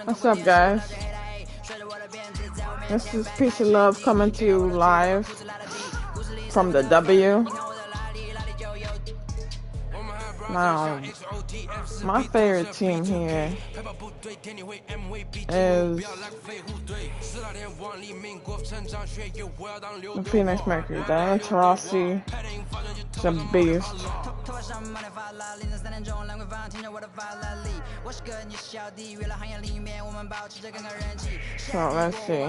What's up, guys? This is Peace and Love coming to you live from the W. Now, my favorite team here is the Phoenix Mercury. Diana Taurasi is a beast. So let's see.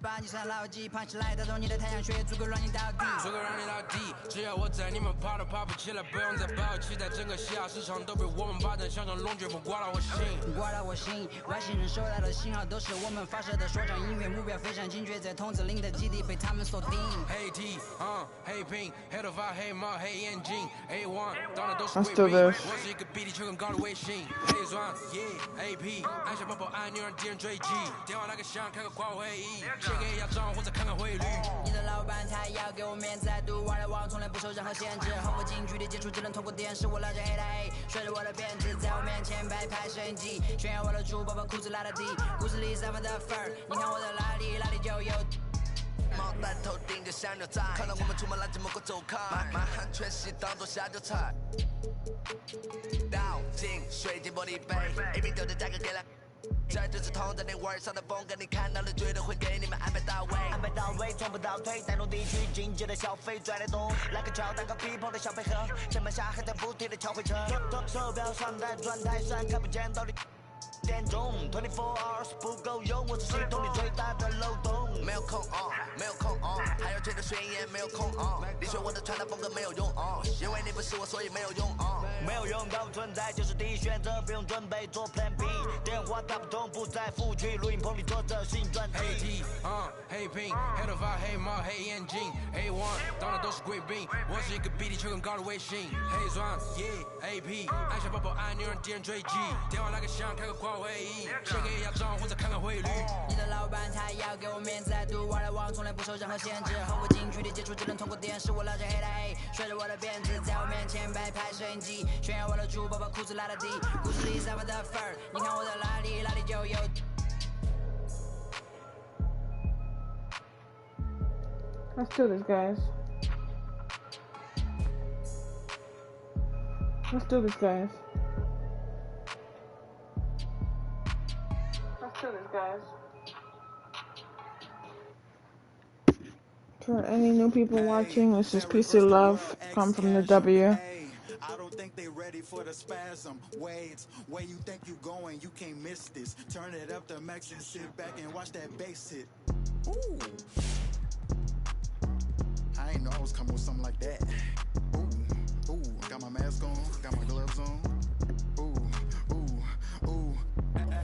把你算牢记，胖起来带走你的太阳穴，足够让你到底，足够让你到底。只要我在，你们跑都跑不起来，不用再抱期待，整个西亚市场都被我们霸占，像场龙卷风刮到我心，刮到我心。外星人收到的信号都是我们发射的说唱音乐，目标非常精确，在筒子林的基地被他们锁定。黑 T， 黑屏，黑头发，黑毛，黑眼镜 ，A1， 当然都是贵宾。我是一个比地球更高的卫星，黑钻 ，AP， 按下爆破按钮让敌人追击，电话那个响，开个跨会议。给要账或者看看汇率，你的老板他要给我面子，读完了网从来不受任何限制，和我近距离接触只能通过电视，我拉着黑的黑，甩着我的辫子，在我面前摆拍摄影机，炫耀我的珠宝，把裤子拉到底，故事里散发的粉儿，你看我的哪里哪里就有。毛蛋头顶着香蕉仔，看到我们出门拦着某个走开，满汉全席当做下酒菜，倒进水晶玻璃杯 ，A B 丢的价格给了。这就是同在你玩上的风格，你看到了绝对会给你们安排到位，安排到位，从不倒退，带动地区经济的消费，赚得多。来个乔丹和皮蓬的小配合，前半下还在不停的敲回车，手表上带转台闪，看不见到底。点钟24 hours 不够用，我是系统里最大的漏洞。没有空没有空还要觉得宣言没有空你学我的穿搭风格没有用因为你不是我，所以没有用没有用到存在就是第一选择，不用准备做 Plan B。电话打不通，不在府区，录音棚里坐着新专辑。黑 T 黑屏，黑头发，黑毛，黑眼镜 A1， 当然都是贵宾。我是一个比地球更高的卫星。黑钻 AP， 按下爆破按钮让敌人追击，电话那个响，开个跨会议，先给要账或者看看汇率。你的老板他要给我面子，读完了网从来不受任何限制，和我近距离接触只能通过电视，我拉着黑的黑，甩着我的辫子，在我面前摆拍摄影机，炫耀我的珠宝，把裤子拉到底，故事里散发的粉儿，你看我的哪里哪里就有。Let's do this, guys. Let's do this, guys. Let's do this, guys. For any new people watching, this is Peace and Love, come from the W. I don't think they ready for the spasm. Waves, where you think you going, you can't miss this. Turn it up to max and sit back and watch that bass hit. Ooh. I ain't know I was coming with something like that. Ooh, ooh, got my mask on, got my gloves on. Ooh, ooh, ooh.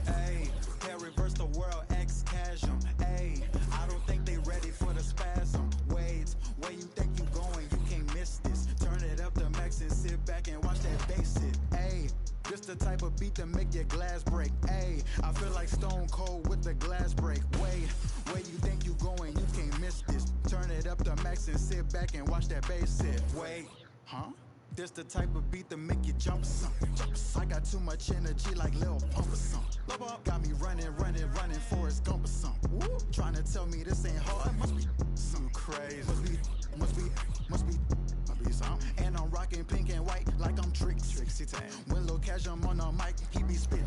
Hey, can't reverse the world, ex-chasm. Hey, I don't think they ready for the spasm. Waves, where you think you going, you can't miss this. Turn it up to max and sit back and watch that bass hit. Hey, this the type of beat that make your glass break. Hey, I feel like Stone Cold with the glass break. Wait, where you think you going, you can't miss this. Turn it up to max and sit back and watch that bass hit. Wait, huh? This the type of beat that make you jump some. I got too much energy like Lil Pump or something. Got me running, Forrest Gump or something. Trying to tell me this ain't hard. Must be something crazy. Must be something. And I'm rocking pink and white like I'm Trixie Tang. When Lil Cash I'm on the mic, he be spitting.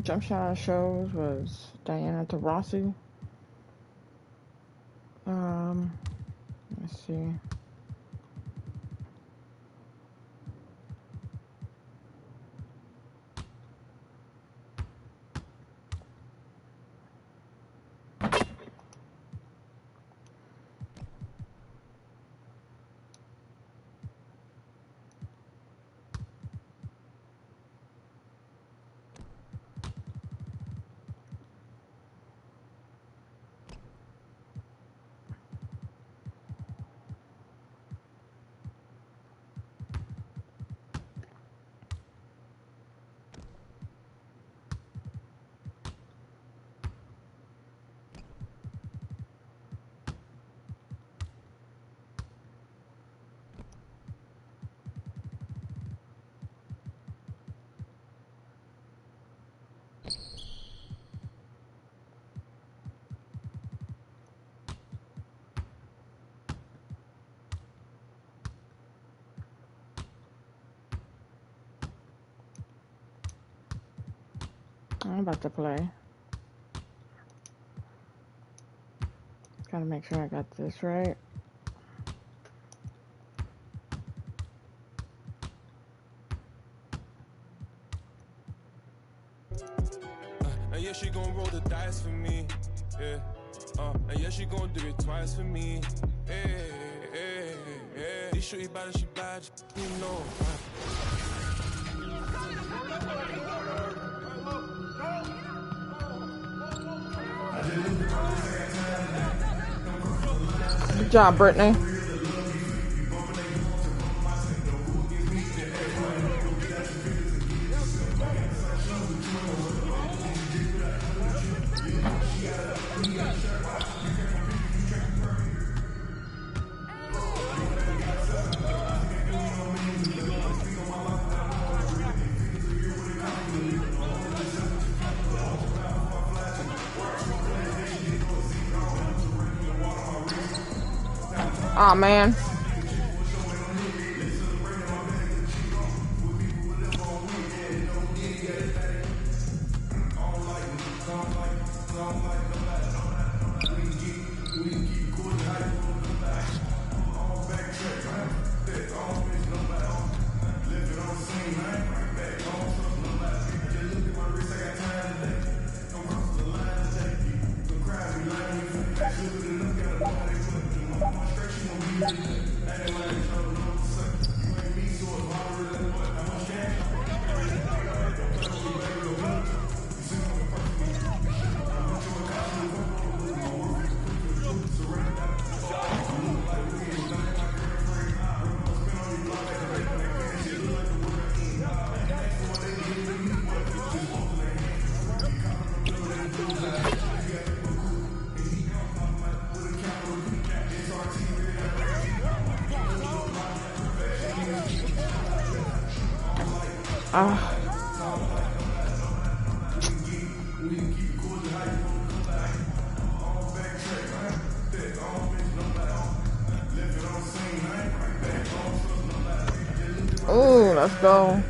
Jump shot shows was Diana Taurasi. Let's see. I'm about to play. Gotta make sure I got this right. And yeah, she gon' roll the dice for me. Yeah. And yeah, she gon' do it twice for me. Hey, hey, hey. This shorty bad, she bad, you know. Good job, Brittany. Aw, man. Ooh, let's go.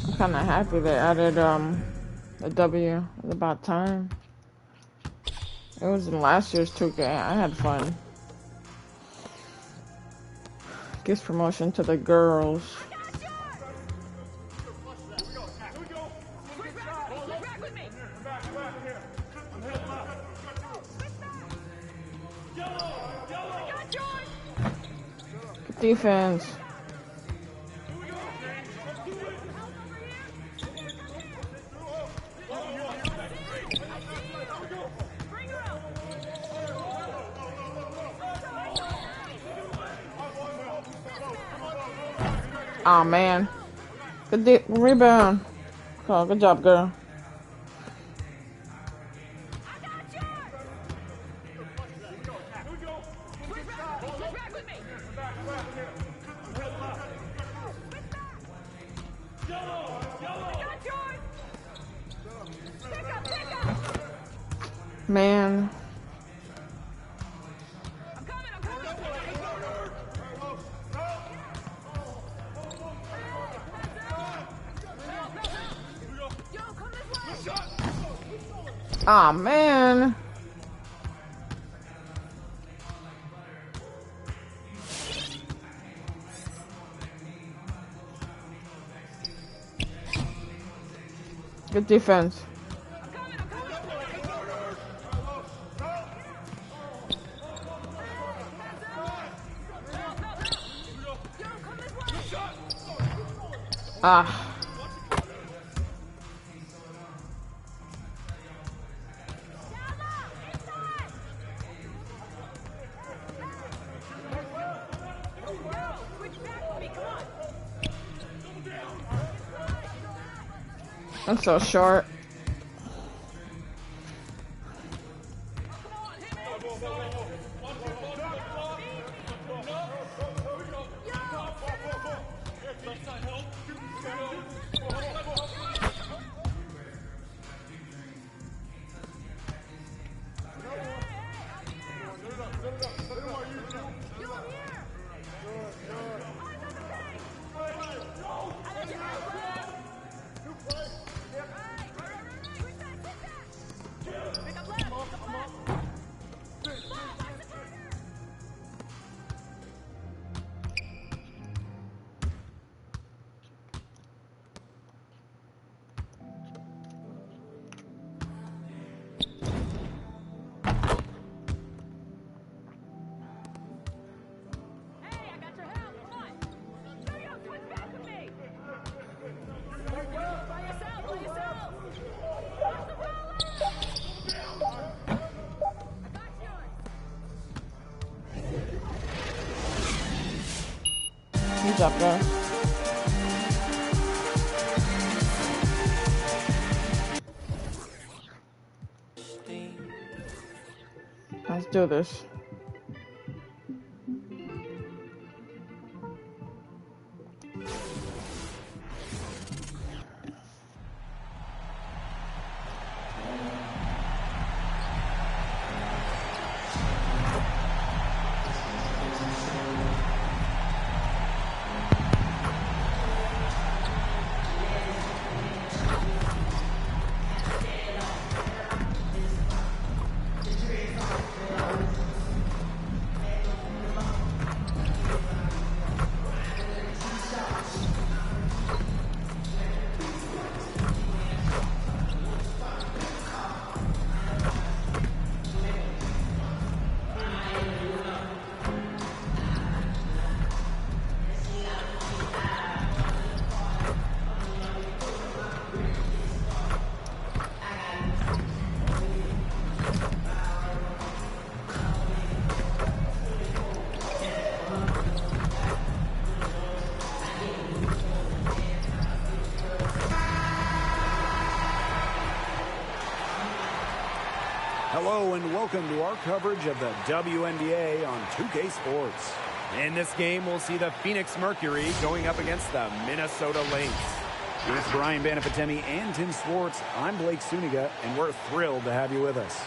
I'm kind of happy they added a W. It's about time. It was in last year's 2K. I had fun. Gives promotion to the girls. Defense. Oh man. Good rebound. Oh, good job, girl. Man. Aw, man. Good defense. Ah. I'm so short. Good job, guys. Let's do this. Hello and welcome to our coverage of the WNBA on 2K Sports. In this game, we'll see the Phoenix Mercury going up against the Minnesota Lynx. With Brian Banafitemi and Tim Swartz, I'm Blake Suniga, and we're thrilled to have you with us.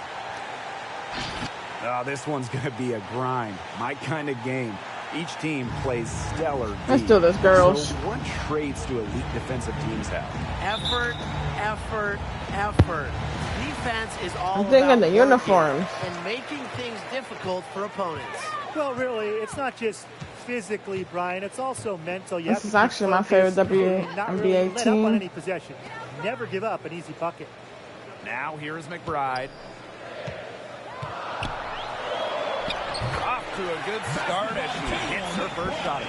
This one's going to be a grind. My kind of game. Each team plays stellar. Let's do this, girls. So what traits do elite defensive teams have? Effort, effort, effort. Defense is all I'm thinking about the uniforms and making things difficult for opponents. Well, really, it's not just physically, Brian. It's also mental. You This is actually my favorite WNBA let up on team. any possession. Never give up an easy bucket. Now here's McBride. Off to a good start as she hits her first shot.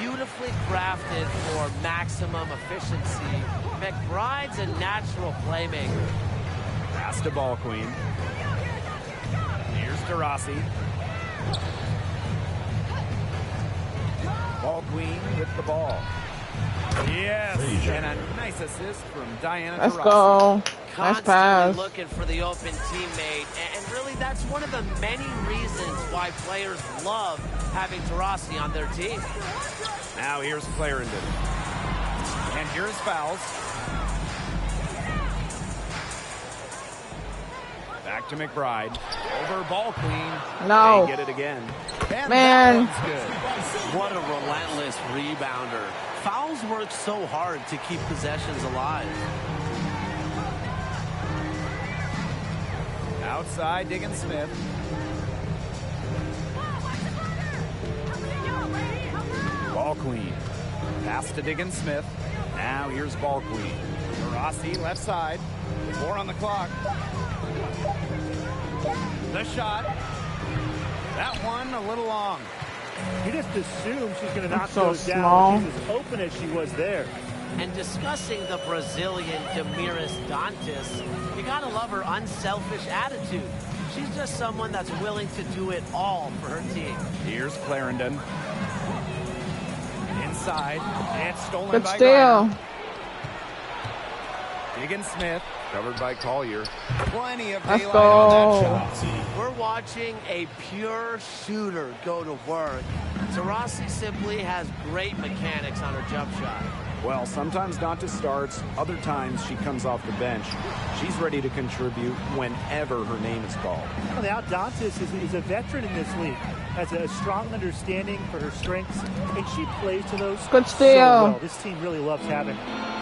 Beautifully crafted for maximum efficiency. McBride's a natural playmaker. Pass to Ball Queen. Here's Taurasi. Ball Queen with the ball. Yes, and a nice assist from Diana Let's Taurasi. go. Nice Constantly pass. looking for the open teammate, and really that's one of the many reasons why players love having Taurasi on their team. Now here's Clarendon. And here's fouls. Back to McBride. Over Ball Queen. No. They get it again. And Man. that one's good. What a relentless rebounder. Fouls work so hard to keep possessions alive. Outside, Diggins Smith. Ball Queen. Pass to Diggins Smith. Now here's Ball Queen. Taurasi left side. 4 on the clock. The shot. That one a little long. You just assume she's going to knock so those small. down. She's as open as she was there. And discussing the Brazilian Damiris Dantas, you gotta love her unselfish attitude. She's just someone that's willing to do it all for her team. Here's Clarendon. Inside. And stolen Good by steal. Griner. Diggins Smith. Covered by Collier. Plenty of Let's daylight on go. that shot. We're watching a pure shooter go to work. Taurasi simply has great mechanics on her jump shot. Well, sometimes Dantas starts, other times she comes off the bench. She's ready to contribute whenever her name is called. Well, now Dantas is a veteran in this league. Has a strong understanding for her strengths, and she plays to those Good so steal. well. This team really loves having her.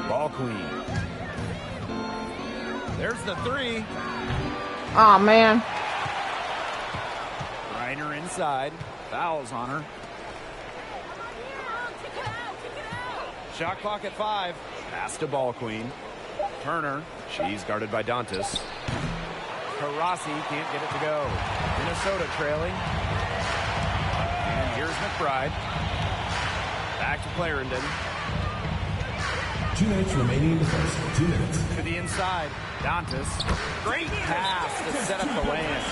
Ball Queen. There's the three. Oh man. Griner inside. Fouls on her. Shot clock at 5. Pass to Ball Queen. Turner. She's guarded by Dantas. Taurasi can't get it to go. Minnesota trailing. And here's McBride. Back to Clarendon. 2 minutes remaining in the first. 2 minutes. To the inside. Dantas. Great pass to set up the lay-in.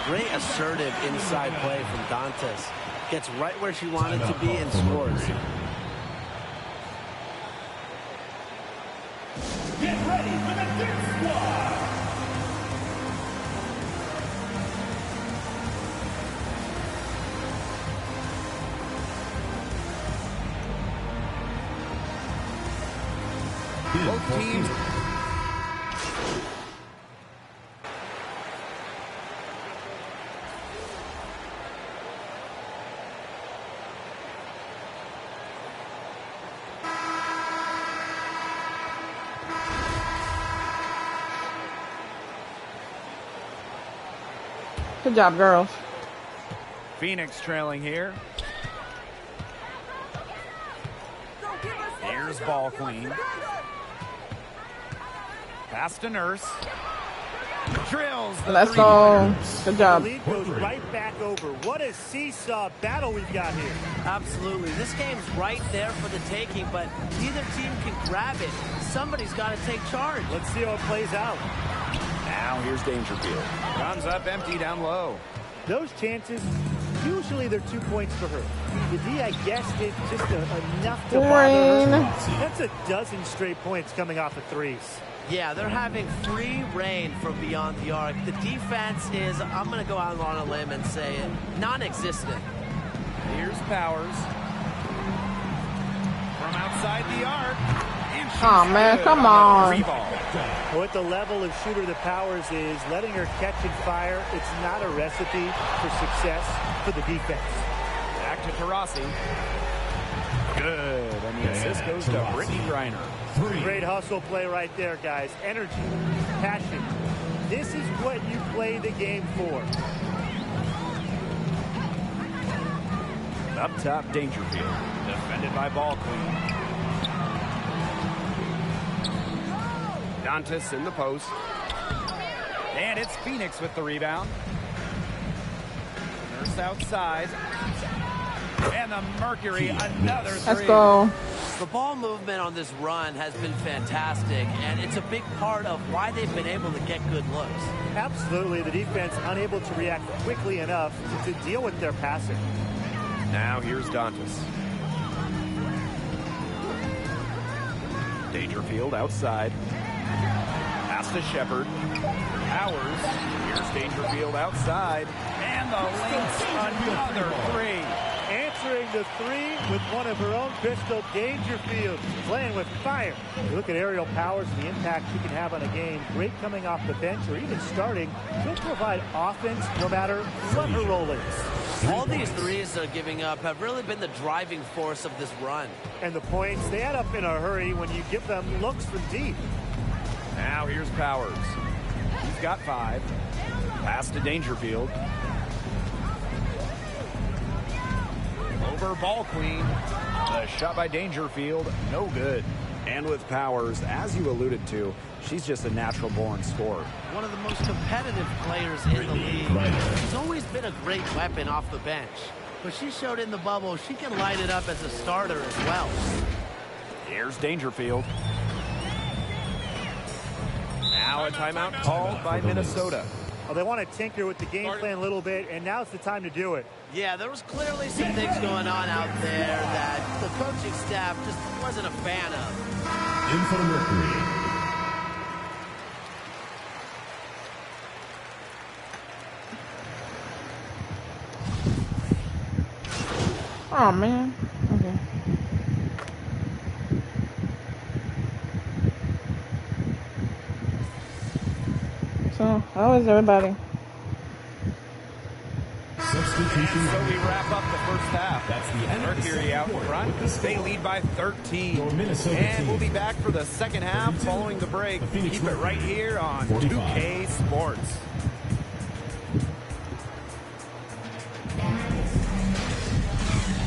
Great assertive inside play from Dantas. Gets right where she wanted to be and scores. Get ready for the Dirt Squad! Both teams. Good job, girls. Phoenix trailing here. Here's Ball Queen. Pass to Nurse. Drills. Let's go. Good job. The lead goes right back over. What a seesaw battle we've got here. Absolutely. This game's right there for the taking, but neither team can grab it. Somebody's got to take charge. Let's see how it plays out. Now here's Dangerfield. Runs up empty down low. Those chances, usually they're 2 points for her. The D, I guess, did just enough to bother her. That's a dozen straight points coming off of threes. Yeah, they're having free reign from beyond the arc. The defense is, I'm going to go out on a limb and say it, non-existent. Here's Powers. From outside the arc. Oh, man, come on. What the level of shooter that Powers is, letting her catch and fire, it's not a recipe for success for the defense. Back to Taurasi. Good. And the assist goes to Brittany Griner. Great hustle play right there, guys. Energy, passion. This is what you play the game for. Up top, Dangerfield. Defended by Ball Queen. Dantas in the post. And it's Phoenix with the rebound. Nurse outside. And the Mercury, another three. Let's go. The ball movement on this run has been fantastic, and it's a big part of why they've been able to get good looks. Absolutely. The defense unable to react quickly enough to deal with their passing. Now here's Dantas. Dangerfield outside. Pass to Shepard. Powers. Here's Dangerfield outside. And the links, another three. Answering the three with one of her own pistol, Dangerfield, playing with fire. You look at Aerial Powers and the impact she can have on a game. Great coming off the bench or even starting. She'll provide offense no matter what her role is. All these threes they're giving up have really been the driving force of this run. And the points, they add up in a hurry when you give them looks from deep. Now here's Powers. He's got 5. Pass to Dangerfield. Over Ball Queen. The shot by Dangerfield, no good. And with Powers, as you alluded to, she's just a natural-born scorer. One of the most competitive players in the league. She's always been a great weapon off the bench. But she showed in the bubble she can light it up as a starter as well. Here's Dangerfield. Now a timeout called by Minnesota. Well, they want to tinker with the game plan a little bit, and now's the time to do it. Yeah, there was clearly some things going on out there that the coaching staff just wasn't a fan of. In for the Mercury. Oh, man. Okay. So, how is everybody? Substitution. So we wrap up the first half. That's the end of the Mercury second out quarter. front. They lead by 13. Your Minnesota And we'll team. be back for the second half following the break. The Phoenix Keep it right here on 45. 2K Sports.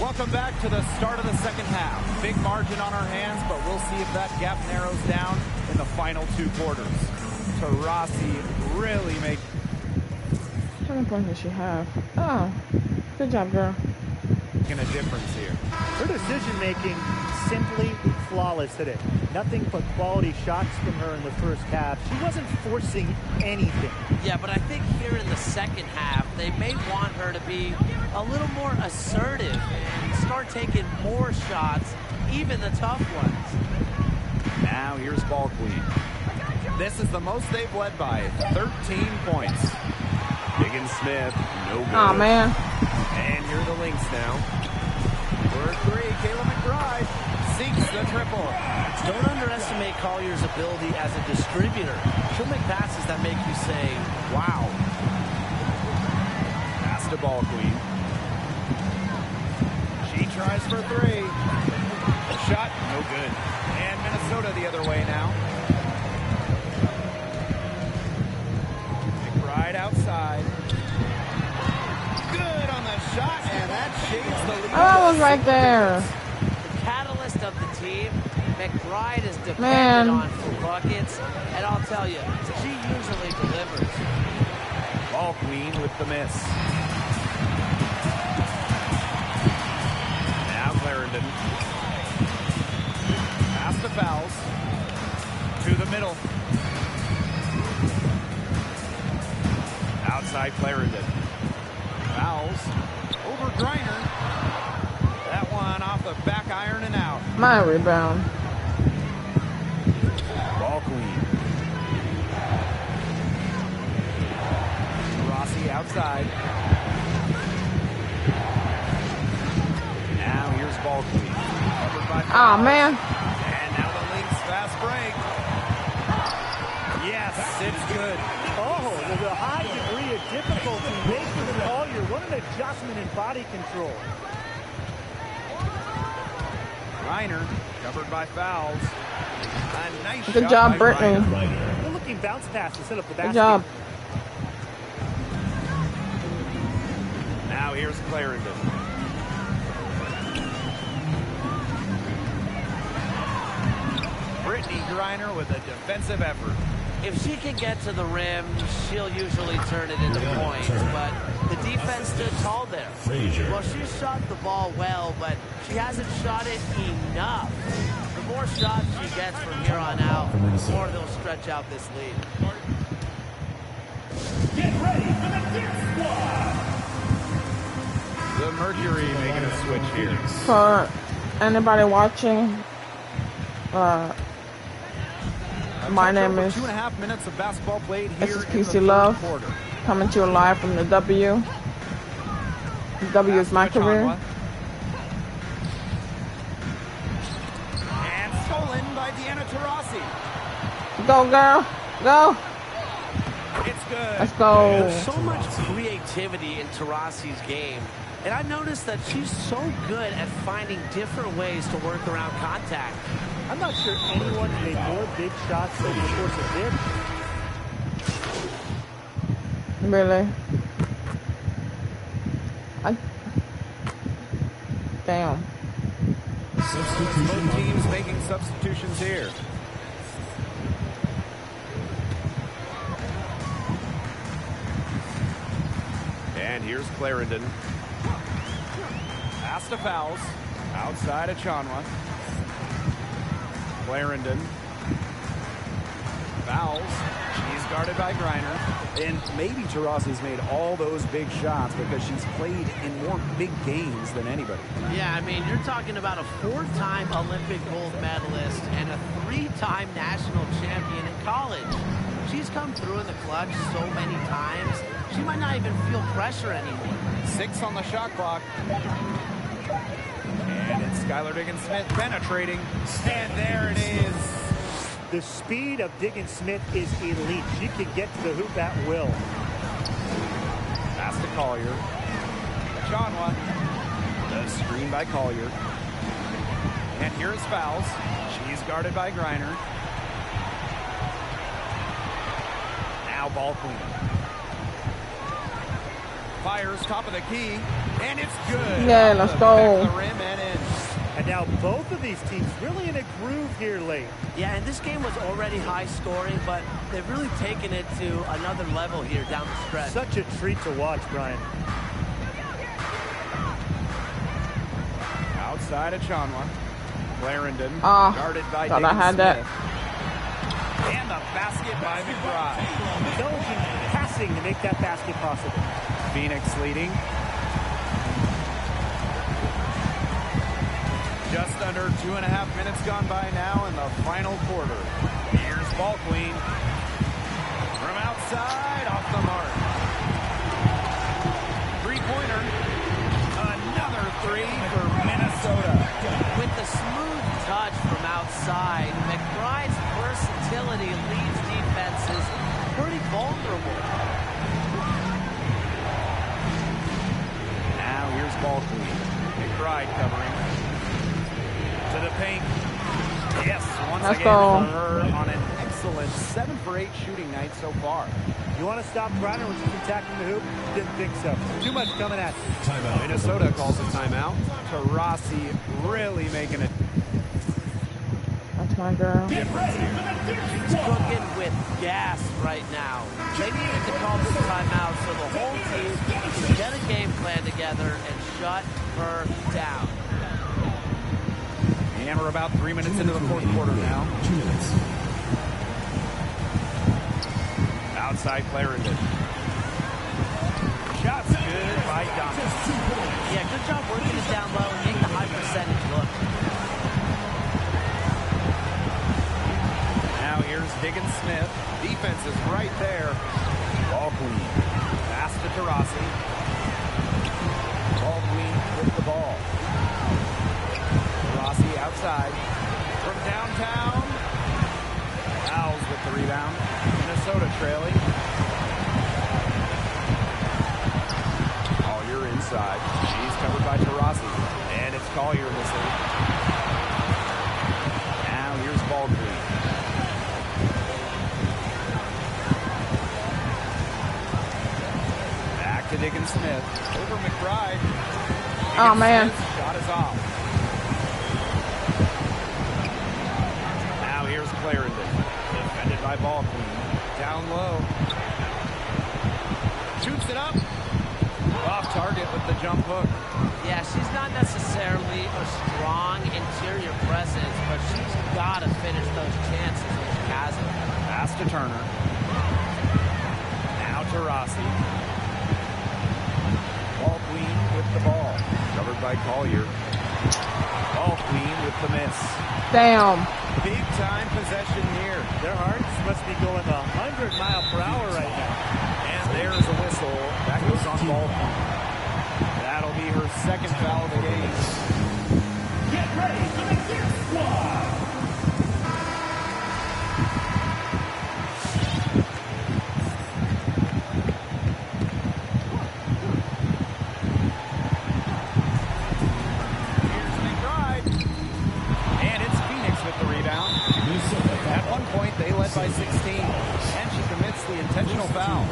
Welcome back to the start of the second half. Big margin on our hands, but we'll see if that gap narrows down in the final 2 quarters. Taurasi really makes... How many points does she have? Oh, good job, girl. a difference here. Her decision-making simply flawless today. Nothing but quality shots from her in the first half. She wasn't forcing anything. Yeah, but I think here in the second half, they may want her to be a little more assertive and start taking more shots, even the tough ones. Now here's Ball Queen. This is the most they've led by, 13 points. Diggins Smith, no good. Oh man. And here are the Lynx now. For three, Kayla McBride sinks the triple. Don't underestimate Collier's ability as a distributor. She'll make passes that make you say, wow. Pass to Ball Queen. She tries for three. Shot, no good. And Minnesota the other way now. McBride outside. Good on the shot, and that shades the lead. Oh, I was right there. The catalyst of the team, McBride is dependent on for buckets, and I'll tell you, she usually delivers. Ball Queen with the miss. Now Clarendon. Pass to Fowles. To the middle. Outside Clarendon. Fowles. Over Griner. That one off the back iron and out. My rebound. Ball Queen. Rossi outside. Now here's Ball Queen. Covered by Oh man. And now the Lynx fast break. Yes, it's good. Oh, there's a high degree of difficulty making the Collier. What an adjustment in body control. Reiner covered by Fowles. A nice Good shot job, by Brittany. Reiner. Good looking bounce pass to set up the basket. Good job. Now here's Clarendon. Brittany Griner with a defensive effort. If she can get to the rim, she'll usually turn it into points, but the defense stood tall there. Well, she shot the ball well, but she hasn't shot it enough. The more shots she gets from here on out, the more they'll stretch out this lead. Get ready for the Dirt Squad. The Mercury making a switch here. For anybody watching, my name is 2.5 minutes of basketball played This here is in the PC third Love, quarter. coming to you live from the W. The W is my career. And stolen by Deanna Taurasi. Go girl, go. It's good. Let's go. There's so much creativity in Taurasi's game, and I've noticed that she's so good at finding different ways to work around contact. I'm not sure anyone made more big shots over the course of this. Really? Damn. Both teams making substitutions here. And here's Clarendon. Pass to Fowles. Outside of Chanwa. Clarendon. Fowles. She's guarded by Griner. And maybe Taurasi's made all those big shots because she's played in more big games than anybody. Yeah, I mean, you're talking about a 4-time Olympic gold medalist and a 3-time national champion in college. She's come through in the clutch so many times, she might not even feel pressure anymore. 6 on the shot clock. And it's Skylar Diggins-Smith penetrating. And there it is. The speed of Diggins-Smith is elite. She can get to the hoop at will. Pass to Collier. Chanwa. The screen by Collier. And here's Fowles. She's guarded by Griner. Now Ball Queen. Fires top of the key. And it's good. Yeah, let's go. The rim and in. And now both of these teams really in a groove here late. Yeah, and this game was already high scoring, but they've really taken it to another level here down the stretch. Such a treat to watch, Brian. Outside of Chanwa. Clarendon, Oh, guarded by thought I had that. And the basket by McBride. Intelligent passing to make that basket possible. Phoenix leading. Just under 2.5 minutes gone by now in the final quarter. Here's Ball Queen. From outside, off the mark. Three-pointer. Another three for Minnesota. With the smooth touch from outside, McBride's versatility leaves defenses pretty vulnerable. Now here's Ball Queen. McBride covering. To the paint. Yes, once Let's again go. for her on an excellent 7 for 8 shooting night so far. You want to stop Griner when she's attacking the hoop? Didn't think so. Too much coming at you. Minnesota calls a timeout. Taurasi really making it. That's my girl. Get ready for the Dirt She's cooking with gas right now. They needed to call this timeout so the whole team can get a game plan together and shut her down. And we're about 3 minutes into the fourth quarter now. 2 minutes. Outside Clarendon. Shots good by Donovan. Yeah, good job working it down low and making the high percentage look. Now here's Diggins Smith. Defense is right there. Ball Queen. Pass to Taurasi. Ball Queen with the ball. Taurasi outside. From downtown. Fouls with the rebound. Minnesota trailing. Collier inside. She's covered by Taurasi. And it's Collier missing. Now here's Ball Queen. Back to Diggins Smith. Over McBride. Oh, man. Smith's shot is off. Now here's Clarendon. Defended by Ball Queen. Down low. Shoots it up. Off target with the jump hook. Yeah, she's not necessarily a strong interior presence, but she's got to finish those chances when she has them. Pass to Turner. Now Taurasi. Ball Queen with the ball. Covered by Collier. Ball Queen with the miss. Damn. Big time possession here. Their hearts must be going 100 miles per hour right now. And there's a whistle. That goes on Ball Queen. That'll be her second foul of the game. Get ready for the Dirt Squad. Here's McBride. And it's Phoenix with the rebound. At one point, they led by 16. And she commits the intentional foul.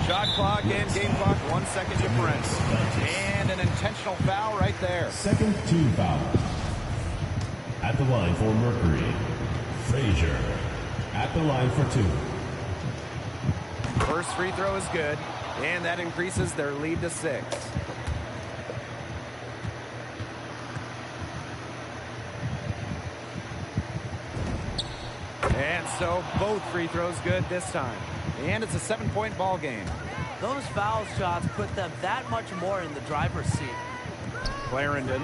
Shot clock and game clock, 1 second difference. And an intentional foul right there. Second team foul. At the line for Mercury, Frazier. At the line for 2. First free throw is good. And that increases their lead to 6. And so both free throws good this time. And it's a 7-point ball game. Those foul shots put them that much more in the driver's seat. Clarendon.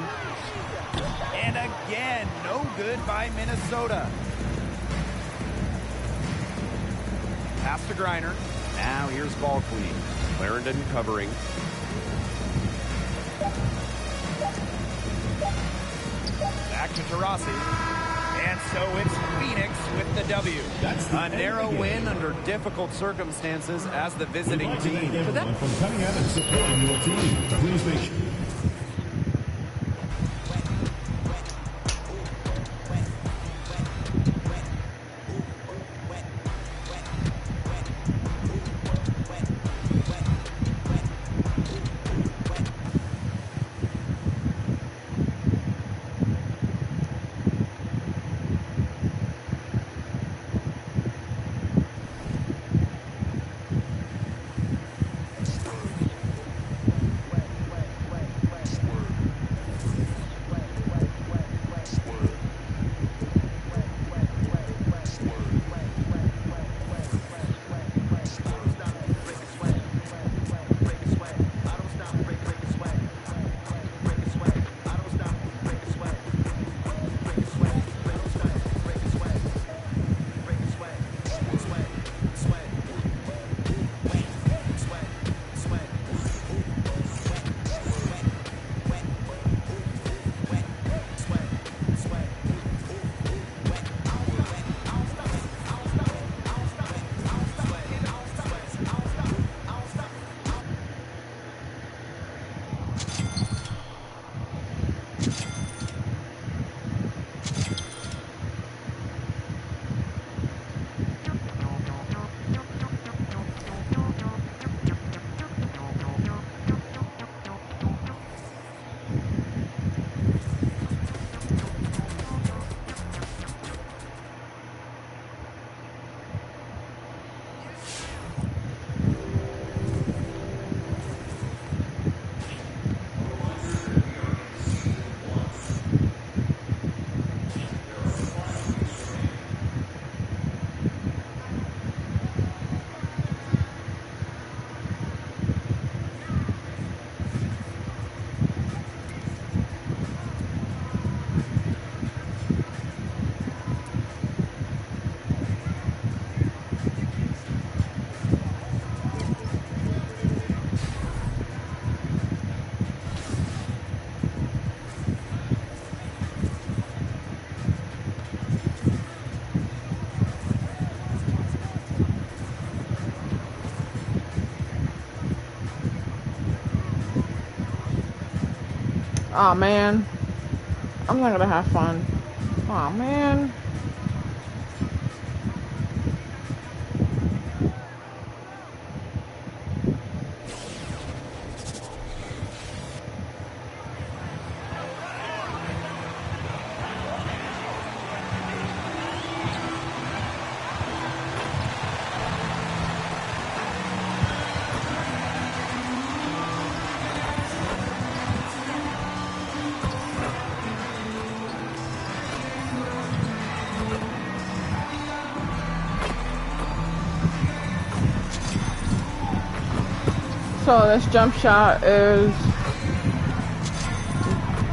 And again, no good by Minnesota. Pass to Griner. Now here's Ball Queen. Clarendon covering. Back to Taurasi. And so it's Phoenix with the W. A narrow win under difficult circumstances as the visiting team. Everyone from coming out and supporting your team. Please make sure. Aw, man. I'm not gonna have fun. Aw, man. So this jump shot is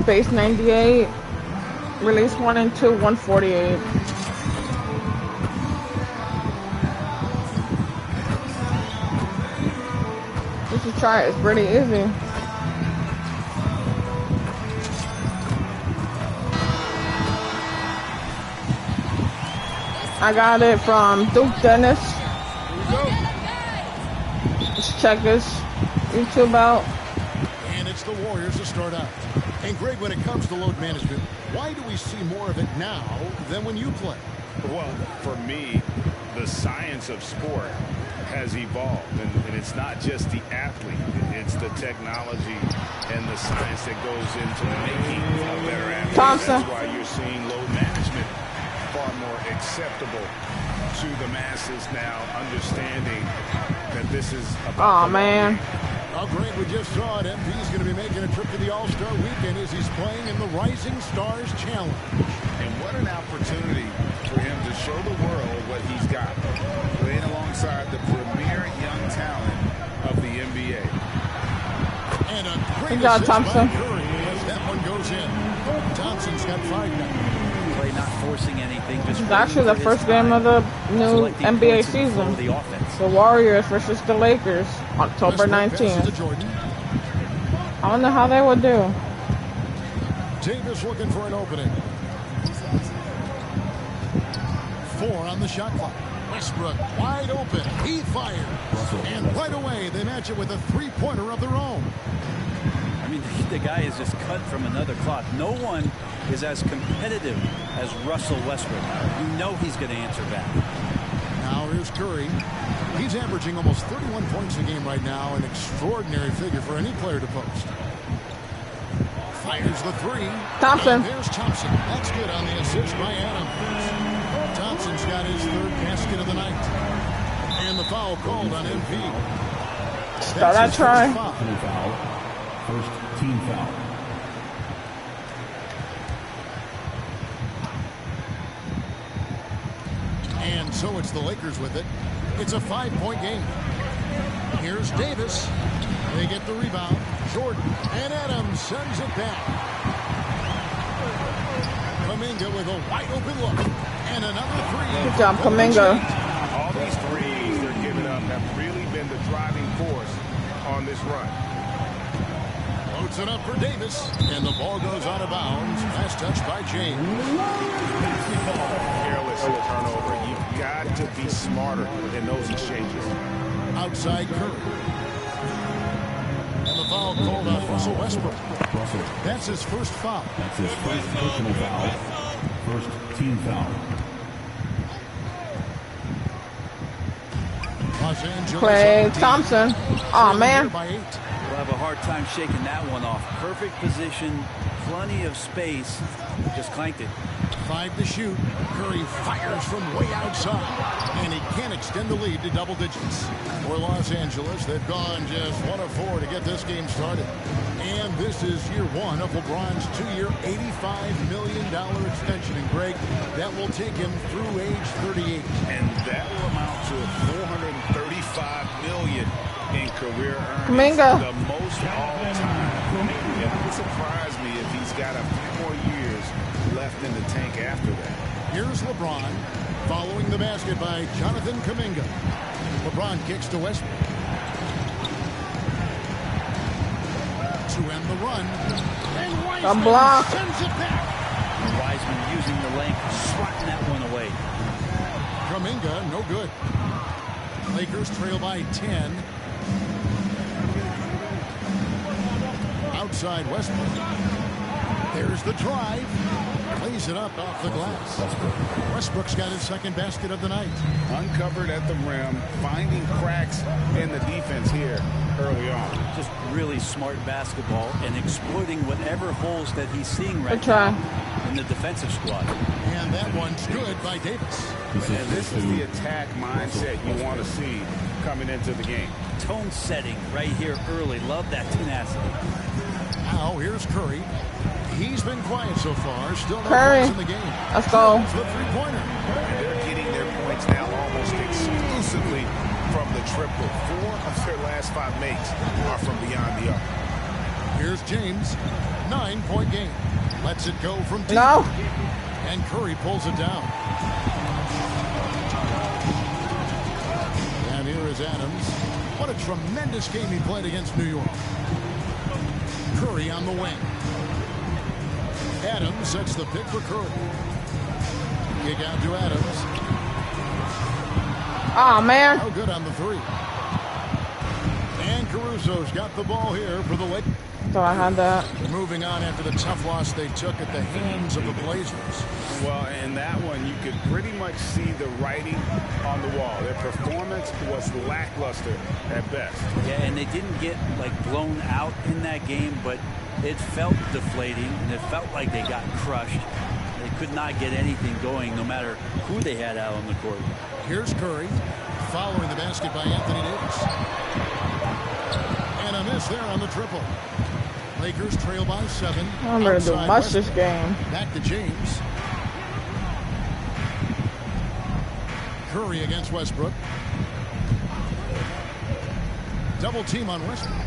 base 98, release 1 and 2, 148. You should try it, it's pretty easy. I got it from Duke Dennis. Let's check this YouTube out. And it's the Warriors to start out. And Greg, when it comes to load management, why do we see more of it now than when you play? Well, for me, the science of sport has evolved. And it's not just the athlete. It's the technology and the science that goes into making a better athlete. Thompson. That's why you're seeing load management far more acceptable to the masses now, understanding that this is about man. Well, Greg, we just saw it. MP's going to be making a trip to the All-Star Weekend as he's playing in the Rising Stars Challenge. And what an opportunity for him to show the world what he's got, playing alongside the premier young talent of the NBA. And a great Good job, assist Thompson. by Curry as that one goes in. Thompson's got 5 now. Play not forcing anything. Just It's actually the first game of the new NBA season. The Warriors versus the Lakers, October 19th. I don't know how they would do. Davis looking for an opening. 4 on the shot clock. Westbrook wide open. He fires. And right away they match it with a 3-pointer of their own. I mean, the guy is just cut from another cloth. No one is as competitive as Russell Westbrook. You know he's going to answer back. Now here's Curry. He's averaging almost 31 points a game right now, an extraordinary figure for any player to post. Fires the 3. Thompson. And there's Thompson. That's good on the assist by Adams. Thompson's got his 3rd basket of the night. And the foul called on MP. Start that try. First team foul. And so it's the Lakers with it. It's a 5-point game. Here's Davis. They get the rebound. Jordan and Adams sends it back. Kuminga with a wide open look. And another 3. Good job, Kuminga. All these threes they're giving up have really been the driving force on this run. Loads it up for Davis. And the ball goes out of bounds. Last touch by James. Careless turnover. You've got to be smarter in those exchanges. Outside Curry. And the foul called on Russell Westbrook. That's his first foul. That's his first personal foul. First team foul. Los Angeles Klay Thompson. Oh man. by 8. We'll have a hard time shaking that one off. Perfect position, plenty of space. Just clanked it. 5 to shoot. Curry fires from way outside. And he can't extend the lead to double digits. For Los Angeles, they've gone just 1 of 4 to get this game started. And this is year 1 of LeBron's 2-year, $85 million extension. And Greg, that will take him through age 38. And that will amount to $435 million in career earnings. Kuminga. The most all time. It would surprise me if he's got a few more years left in the tank after that. Here's LeBron following the basket by Jonathan Kuminga. LeBron kicks to Westbrook. To end the run. And Wiseman block. sends it back. Wiseman using the length, swatting that one away. Kuminga, no good. Lakers trail by 10. Outside Westbrook. There's the drive. Lays it up off the glass. Westbrook's got his second basket of the night. Uncovered at the rim, finding cracks in the defense here early on. Just really smart basketball and exploiting whatever holes that he's seeing right now in the defensive squad. And that one's good by Davis. And this is the attack mindset you want to see coming into the game. Tone setting right here early. Love that tenacity. Now here's Curry. He's been quiet so far. Still no Curry points in the game. Let's go. The three-pointer. And they're getting their points now almost exclusively from the triple. 4 of their last 5 makes are from beyond the arc. Here's James. 9-point game. Lets it go from deep. No. And Curry pulls it down. And here is Adams. What a tremendous game he played against New York. Curry on the wing. Adams sets the pick for Curry. Kick out to Adams. Oh, man. Oh, good on the three. And Caruso's got the ball here for the Lakers. So I had that. Moving on after the tough loss they took at the hands of the Blazers. Well, in that one, you could pretty much see the writing on the wall. Their performance was lackluster at best. Yeah, and they didn't get blown out in that game, but it felt deflating, and it felt like they got crushed. They could not get anything going, no matter who they had out on the court. Here's Curry, following the basket by Anthony Davis. And a miss there on the triple. Lakers trail by 7. I'm ready to do much this game. Back to James. Curry against Westbrook. Double team on Westbrook.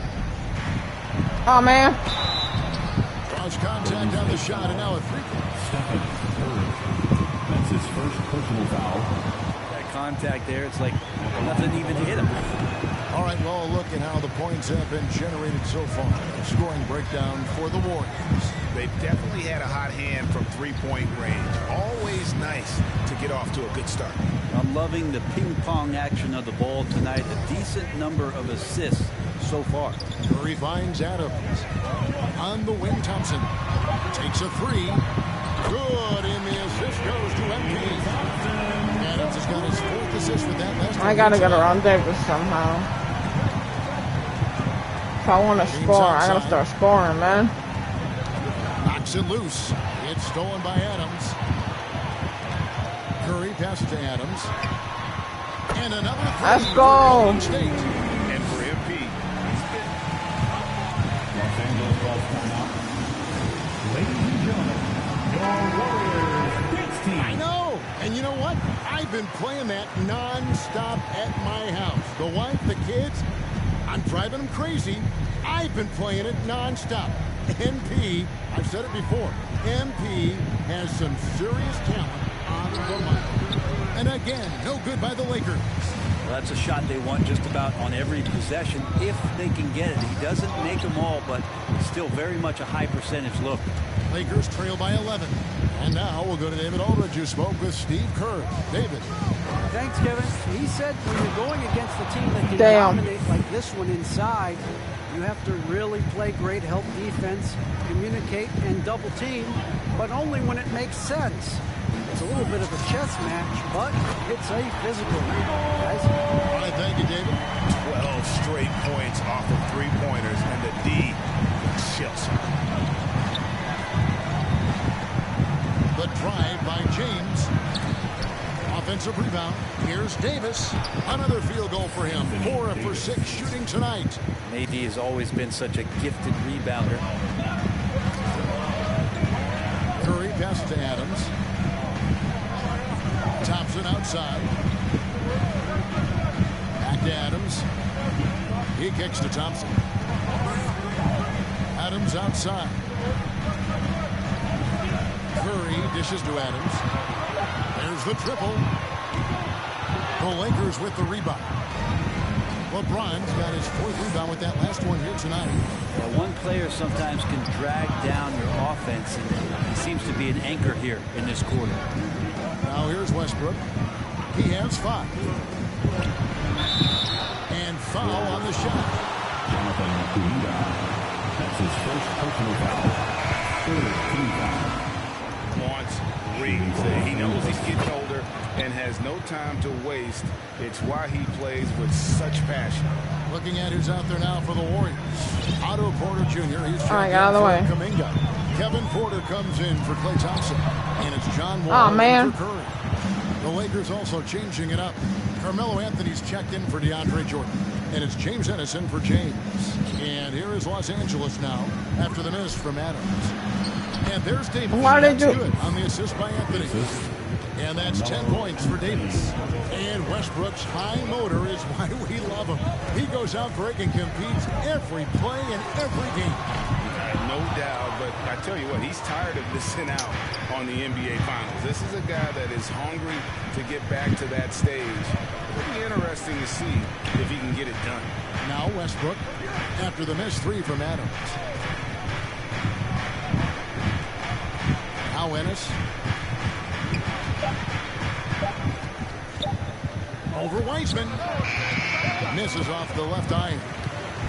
Oh, man. Draws contact on the shot, and now a three-point. That's his first personal foul. That contact there, it's like nothing even hit him. All right, well, look at how the points have been generated so far. A scoring breakdown for the Warriors. They've definitely had a hot hand from three-point range. Always nice to get off to a good start. I'm loving the ping-pong action of the ball tonight. A decent number of assists so far. Curry finds Adams. On the wing, Thompson takes a three. Good, and the assist goes to MP. Adams has got his 4th assist with that last. I gotta get around Davis somehow. If I want to score, I gotta start scoring, man. Knocks it loose. It's stolen by Adams. Curry passes to Adams. And another three. Let's go. And for MP, Los Angeles ball timeout. Ladies and gentlemen, your Warriors dance team. I know. And you know what? I've been playing that non-stop at my house. The wife, the kids, I'm driving them crazy. I've been playing it non-stop. MP, I've said it before, MP has some serious talent on the line. And again, no good by the Lakers. Well, that's a shot they want just about on every possession if they can get it. He doesn't make them all, but still very much a high percentage look. Lakers trail by 11. And now we'll go to David Aldridge, who spoke with Steve Kerr. David. Thanks, Kevin. He said when you're going against a team that can dominate like this one inside, you have to really play great help defense, communicate, and double team, but only when it makes sense. It's a little bit of a chess match, but it's a physical one, guys. All right, thank you, David. 12 straight points off of three-pointers, and the D chills. The drive by James. Offensive rebound. Here's Davis. Another field goal for him. 4 for 6 shooting tonight. AD has always been such a gifted rebounder. Curry passes to Adams. Thompson outside. Back to Adams. He kicks to Thompson. Adams outside. Curry dishes to Adams. There's the triple. The Lakers with the rebound. LeBron's got his 4th rebound with that last one here tonight. Well, one player sometimes can drag down your offense, and he seems to be an anchor here in this quarter. Now here's Westbrook. He has 5. And foul on the shot. Jonathan Kuminga. That's his first personal foul. Wants rings. He knows he's getting older and has no time to waste. It's why he plays with such passion. Looking at who's out there now for the Warriors. Otto Porter Jr. He's all right, get out of the way. Kuminga. Kevin Porter comes in for Klay Thompson. And it's John Wall man. for Curry. The Lakers also changing it up. Carmelo Anthony's checked in for DeAndre Jordan. And it's James Edison for James. And here is Los Angeles now after the miss from Adams. And there's Davis. Why did you good on the assist by Anthony. And that's 10 points for Davis. And Westbrook's high motor is why we love him. He goes out break and competes every play in every game. No doubt, but I tell you what, he's tired of missing out on the NBA Finals. This is a guy that is hungry to get back to that stage. It'll be interesting to see if he can get it done. Now Westbrook after the missed three from Adams. Now Ennis. Over Wiseman. Misses off the left eye.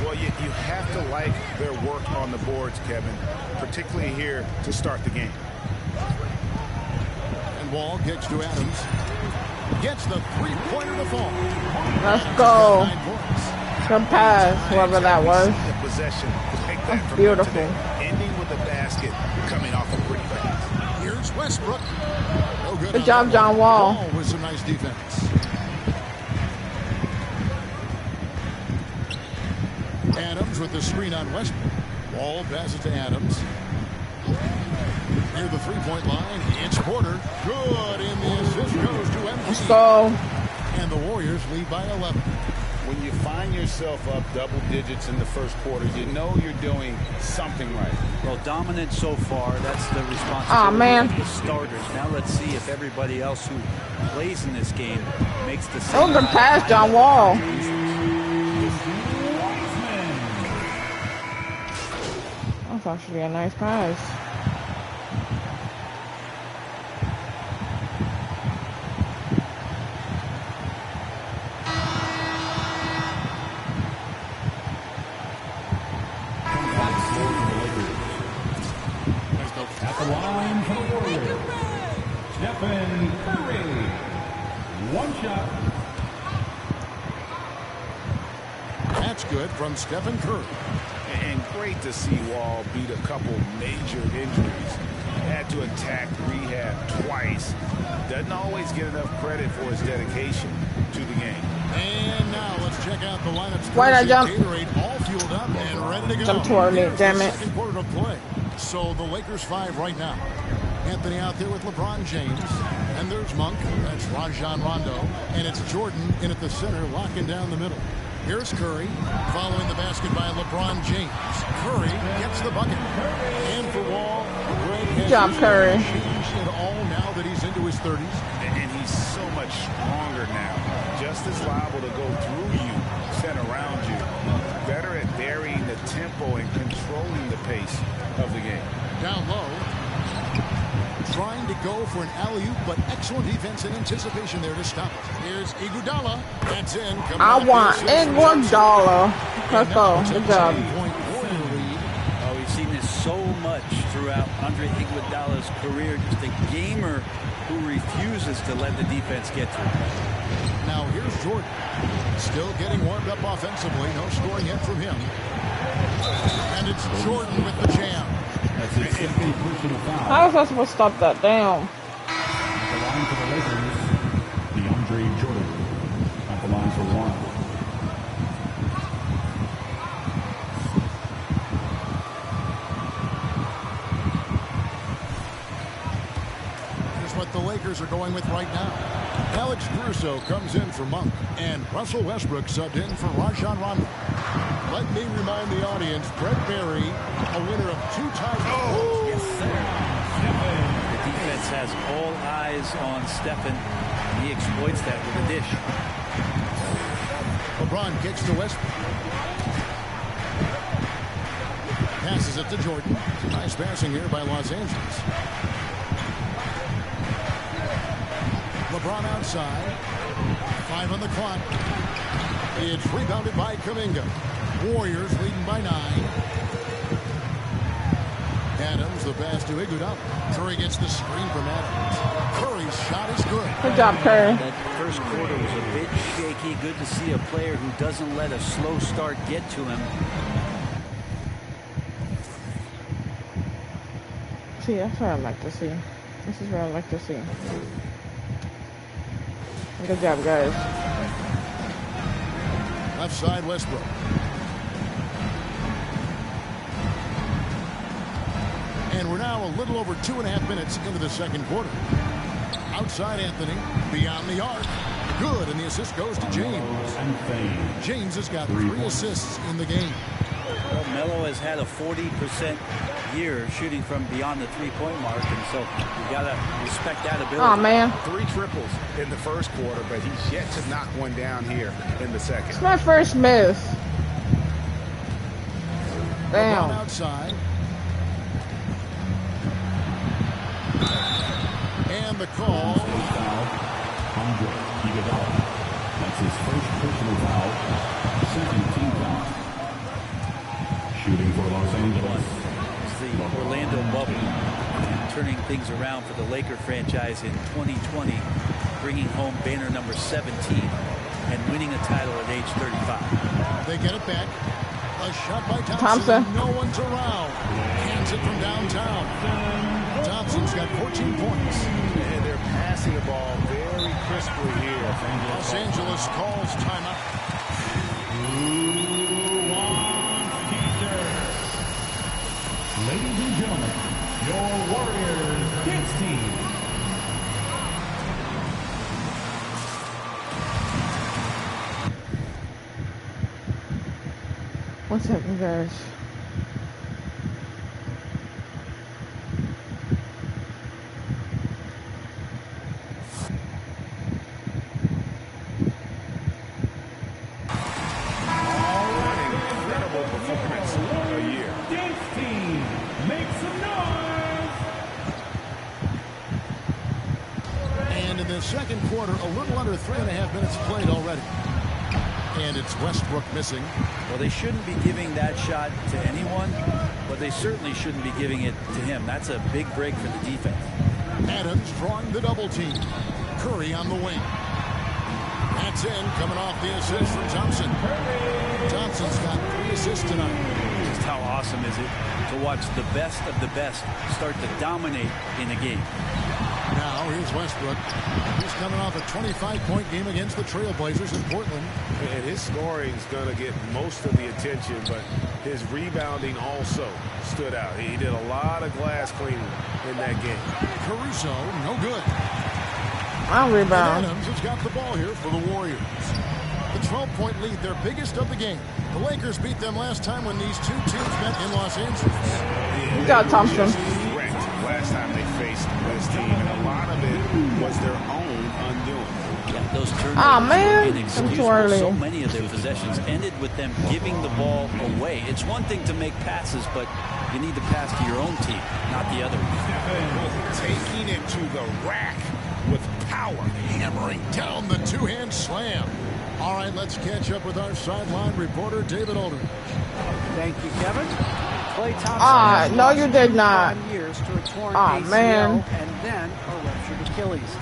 Well, you have to like their work on the boards, Kevin, particularly here to start the game. And Wall kicks to Adams. Gets the three-pointer to fall. Let's go. Good pass, whoever that was. Possession. Take that from beautiful. Ending with a basket coming off a pretty fast. Here's Westbrook. No good job, John Wall. Wall with some nice defense. Adams with the screen on Westbrook. Wall passes to Adams. Near the three-point line, it's Porter. Good, and the assist goes to MG. Let's go. And the Warriors lead by 11. When you find yourself up double digits in the first quarter, you know you're doing something right. Well, dominant so far. That's the responsibility of the starters. Now let's see if everybody else who plays in this game makes the same. That was a good pass, John Wall. That's actually a nice pass. At the line for the Warriors, Stephen Curry. One shot. That's good from Stephen Curry. And great to see Wall beat a couple major injuries. Had to attack rehab twice. Doesn't always get enough credit for his dedication to the game. And now let's check out the lineup. Why'd I jump? Gatorade all fueled up and ready to go. Jump toward me, damn it. Second quarter to play. So the Lakers 5 right now. Anthony out there with LeBron James. And there's Monk. That's Rajon Rondo. And it's Jordan in at the center, locking down the middle. Here's Curry, following the basket by LeBron James. Curry gets the bucket. And for Wall, good job, Curry. Changed it all now that he's into his 30s. And he's so much stronger now. Just as liable to go through you, set around you. Better at varying the tempo and controlling the pace of the game. Down low. Trying to go for an alley-oop, but excellent defense and anticipation there to stop it. Here's Iguodala. That's in. I want Iguodala. Let's go. Good job. Oh, we've seen this so much throughout Andre Iguodala's career. Just a gamer who refuses to let the defense get to him. Now here's Jordan. Still getting warmed up offensively. No scoring yet from him. And it's Jordan with the jam. That's his second personal foul. How was I supposed to stop that? Damn. At the line for the Lakers, DeAndre Jordan. At the line for one. Here's what the Lakers are going with right now. Alex Caruso comes in for Monk. And Russell Westbrook subbed in for Rajon Rondo. Let me remind the audience, Brett Berry, a winner of 2 titles. Oh, yes, sir. The defense has all eyes on Stephen, and he exploits that with a dish. LeBron kicks to Westbrook. Passes it to Jordan. Nice passing here by Los Angeles. LeBron outside. 5 on the clock. It's rebounded by Kuminga. Warriors leading by 9. Adams, the pass to Iguodala. Curry gets the screen from Adams. Curry's shot is good. Good job, Curry. That first quarter was a bit shaky. Good to see a player who doesn't let a slow start get to him. See, that's what I like to see. This is what I like to see. Good job, guys. Left side, Westbrook. And we're now a little over 2.5 minutes into the second quarter. Outside Anthony, beyond the arc. Good, and the assist goes to James. James has got 3 assists in the game. Well, Melo has had a 40% year shooting from beyond the three-point mark, and so you gotta respect that ability. Oh man, 3 triples in the first quarter, but he's yet to knock one down here in the second. it's my first miss. LeBron Damn. outside. And the call. That's his first personal foul. Second team foul. Shooting for Los Angeles. It's the Orlando bubble, turning things around for the Laker franchise in 2020, bringing home banner number 17 and winning a title at age 35. They get it back. A shot by Thompson. No one's around. Hands it from downtown. Thompson's got 14 points. And they're passing the ball very crisply here. Los Angeles calls timeout. Ladies and gentlemen, your Warriors dance team. One second, guys. Incredible performance a year. Dance team, make some noise. And in the second quarter, a little under 3.5 minutes played already. And it's Westbrook missing. Well, they shouldn't be giving that shot to anyone, but they certainly shouldn't be giving it to him. That's a big break for the defense. Adams drawing the double team. Curry on the wing. That's in, coming off the assist from Thompson. Thompson's got 3 assists tonight. Just how awesome is it to watch the best of the best start to dominate in a game. Now here's Westbrook. He's coming off a 25-point game against the Trailblazers in Portland. And his scoring is going to get most of the attention, but his rebounding also stood out. He did a lot of glass cleaning in that game. Caruso, no good. I'll rebound. And Adams has got the ball here for the Warriors. The 12-point lead, their biggest of the game. The Lakers beat them last time when these two teams met in Los Angeles. You got Thompson. Last time they faced this team, and a lot of it was their own undoing. Yeah, those turnovers man, were inexcusable. So many of their possessions ended with them giving the ball away. It's one thing to make passes, but you need to pass to your own team, not the other. Taking it to the rack with power, hammering down the two-hand slam. All right, let's catch up with our sideline reporter, David Aldridge. Thank you, Kevin. Klay Thompson no, you did not. Years to a torn ACL man. and then a ruptured Achilles.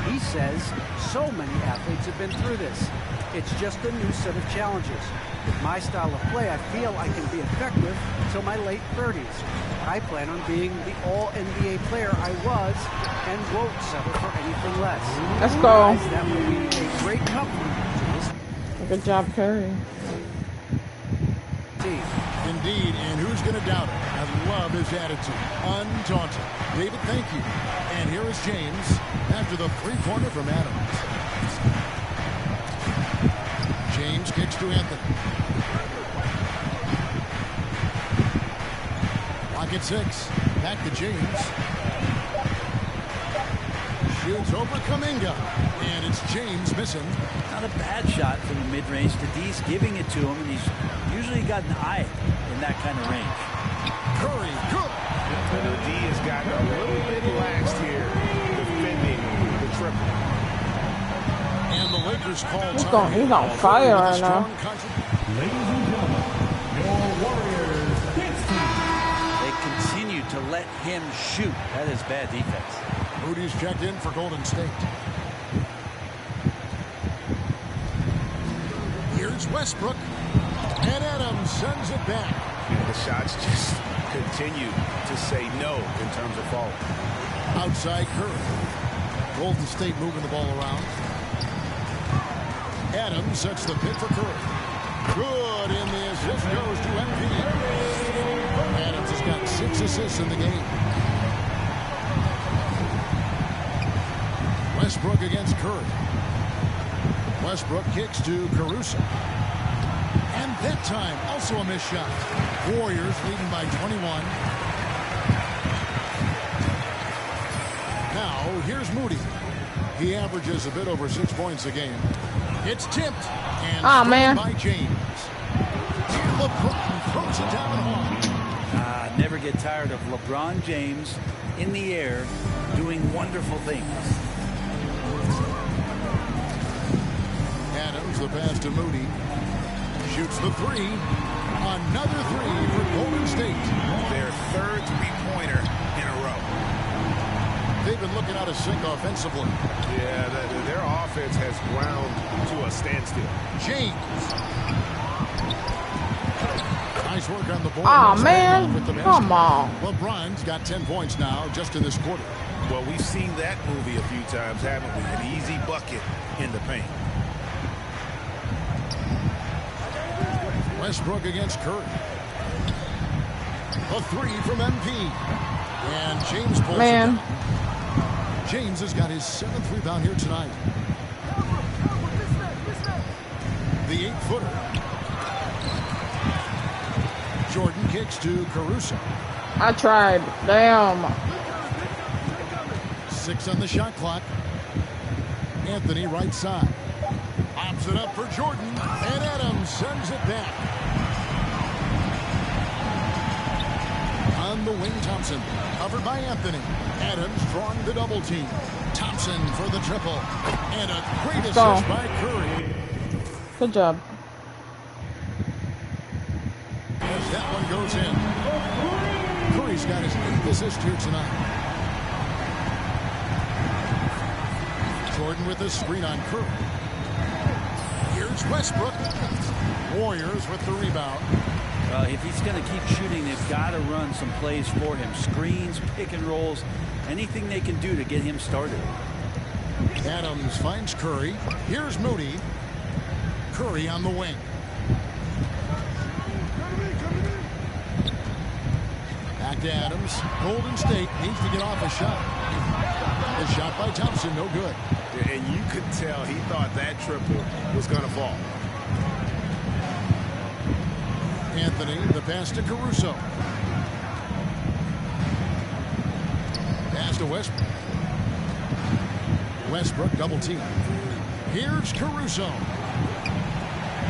He says so many athletes have been through this. It's just a new set of challenges. With my style of play, I feel I can be effective until my late 30s. I plan on being the all-NBA player I was and won't settle for anything less. Let's go. That will be a great compliment to this Good job, Curry. team. Indeed, and who's going to doubt it? I love his attitude. Undaunted. David, thank you. And here is James after the three-pointer from Adams. James kicks to Anthony. Lock at 6. Back to James. Shoots over Kuminga. And it's James missing. Not a bad shot from the mid-range. Tadis giving it to him, and he's usually got an eye in that kind of range. Curry, good. And the D has gotten a little bit laxed here, defending the triple. And the Lakers call He's on fire right now. Ladies and gentlemen, your Warriors dance team. They continue to let him shoot. That is bad defense. Moody's checked in for Golden State. Here's Westbrook. And Adams sends it back. The shots just continue to say no in terms of falling. Outside Curry. Golden State moving the ball around. Adams sets the pick for Curry. Good, and the assist goes to MP. Adams has got 6 assists in the game. Westbrook against Curry. Westbrook kicks to Caruso. And that time, also a missed shot. Warriors leading by 21. Now, here's Moody. He averages a bit over 6 points a game. It's tipped and stolen by James. LeBron throws it down hard. Never get tired of LeBron James in the air doing wonderful things. Adams, the pass to Moody. Shoots the three. Another three for Golden State. Their third three-pointer in a row. They've been looking out of sync offensively. Yeah, their offense has ground to a standstill. James. Nice work on the board. Oh, man. Come on. LeBron's got 10 points now just in this quarter. Well, we've seen that movie a few times, haven't we? An easy bucket in the paint. Westbrook against Curry. A three from MP. And James pulls it down. James has got his 7th rebound here tonight. The 8-footer. Jordan kicks to Caruso. I tried. Damn. 6 on the shot clock. Anthony right side. Pops it up for Jordan. And Adams sends it back. On the wing, Thompson. Covered by Anthony. Adams drawing the double team. Thompson for the triple. And a great assist by Curry. Good job. As that one goes in. Curry's got his 8th assist here tonight. Jordan with a screen on Curry. Here's Westbrook. Warriors with the rebound. If he's going to keep shooting, they've got to run some plays for him. Screens, pick and rolls, anything they can do to get him started. Adams finds Curry. Here's Moody. Curry on the wing. Back to Adams. Golden State needs to get off a shot. The shot by Thompson, no good. And you could tell he thought that triple was going to fall. Anthony, the pass to Caruso. Pass to Westbrook. Westbrook double team. Here's Caruso.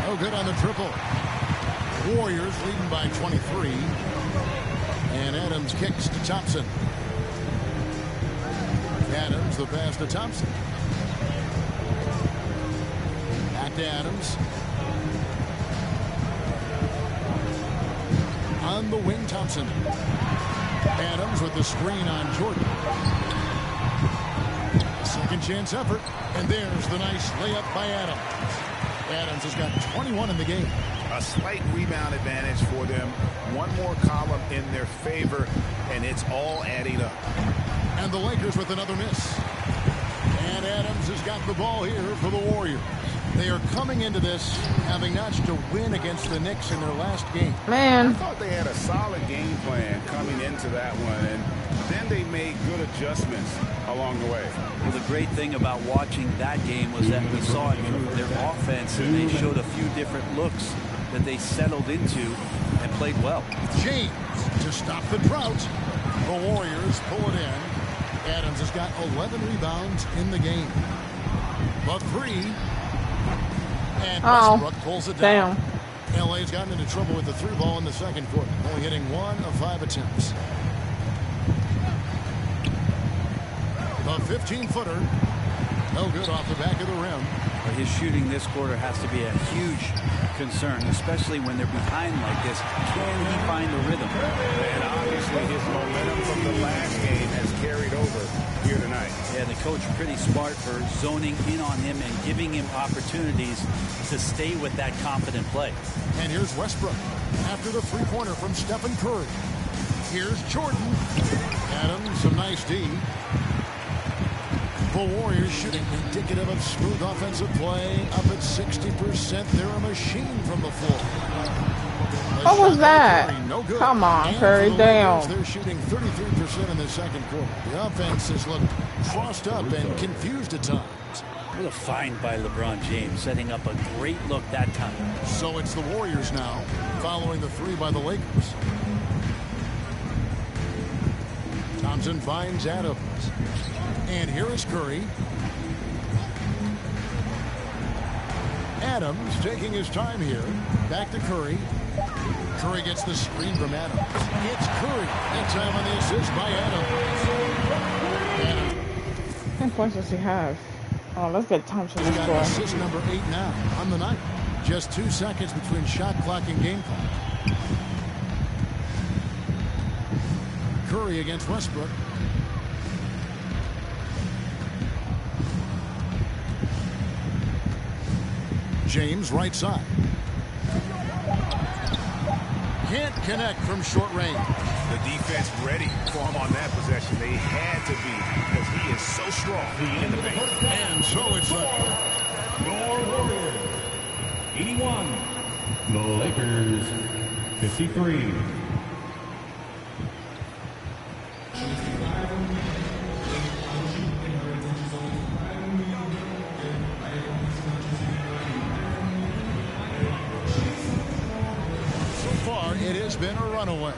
No good on the triple. Warriors leading by 23. And Adams kicks to Thompson. Adams, the pass to Thompson. Back to Adams. On the wing, Thompson. Adams with the screen on Jordan. Second chance effort. And there's the nice layup by Adams. Adams has got 21 in the game. A slight rebound advantage for them. One more column in their favor, and it's all adding up. And the Lakers with another miss. And Adams has got the ball here for the Warriors. They are coming into this having notched a win against the Knicks in their last game. I thought they had a solid game plan coming into that one, and then they made good adjustments along the way. Well, the great thing about watching that game was that we saw it improve their offense, and they showed a few different looks that they settled into and played well. James to stop the drought. The Warriors pull it in. Adams has got 11 rebounds in the game. The three. And Westbrook pulls it down. LA's gotten into trouble with the three ball in the second quarter, only hitting 1 of 5 attempts. The 15-footer. No good off the back of the rim. But his shooting this quarter has to be a huge concern, especially when they're behind like this. Can he find the rhythm? And obviously his momentum from the last game has carried over here tonight. Yeah, the coach pretty smart for zoning in on him and giving him opportunities to stay with that confident play. And here's Westbrook after the three-pointer from Stephen Curry. Here's Jordan. Adams, some nice D. The Warriors shooting indicative of smooth offensive play. Up at 60%. They're a machine from the floor. What was that? Curry, no good. Come on, And Curry, the down. Lakers, they're shooting 33% in the second quarter. The offense has looked crossed up and confused at times. What a find by LeBron James, setting up a great look that time. So it's the Warriors now, following the three by the Lakers. Thompson finds Adams. And here is Curry. Adams taking his time here. Back to Curry. Curry gets the screen from Adams. It's Curry. That time on the assist by Adams. How many points does he have? Oh, let's get Thompson to He's got score. assist number 8 now on the night. Just 2 seconds between shot clock and game clock. Curry against Westbrook. James right side. Can't connect from short range. The defense ready for him on that possession. They had to be because he is so strong in the paint. And so it's Your Warriors 81. The Lakers 53. It has been a runaway.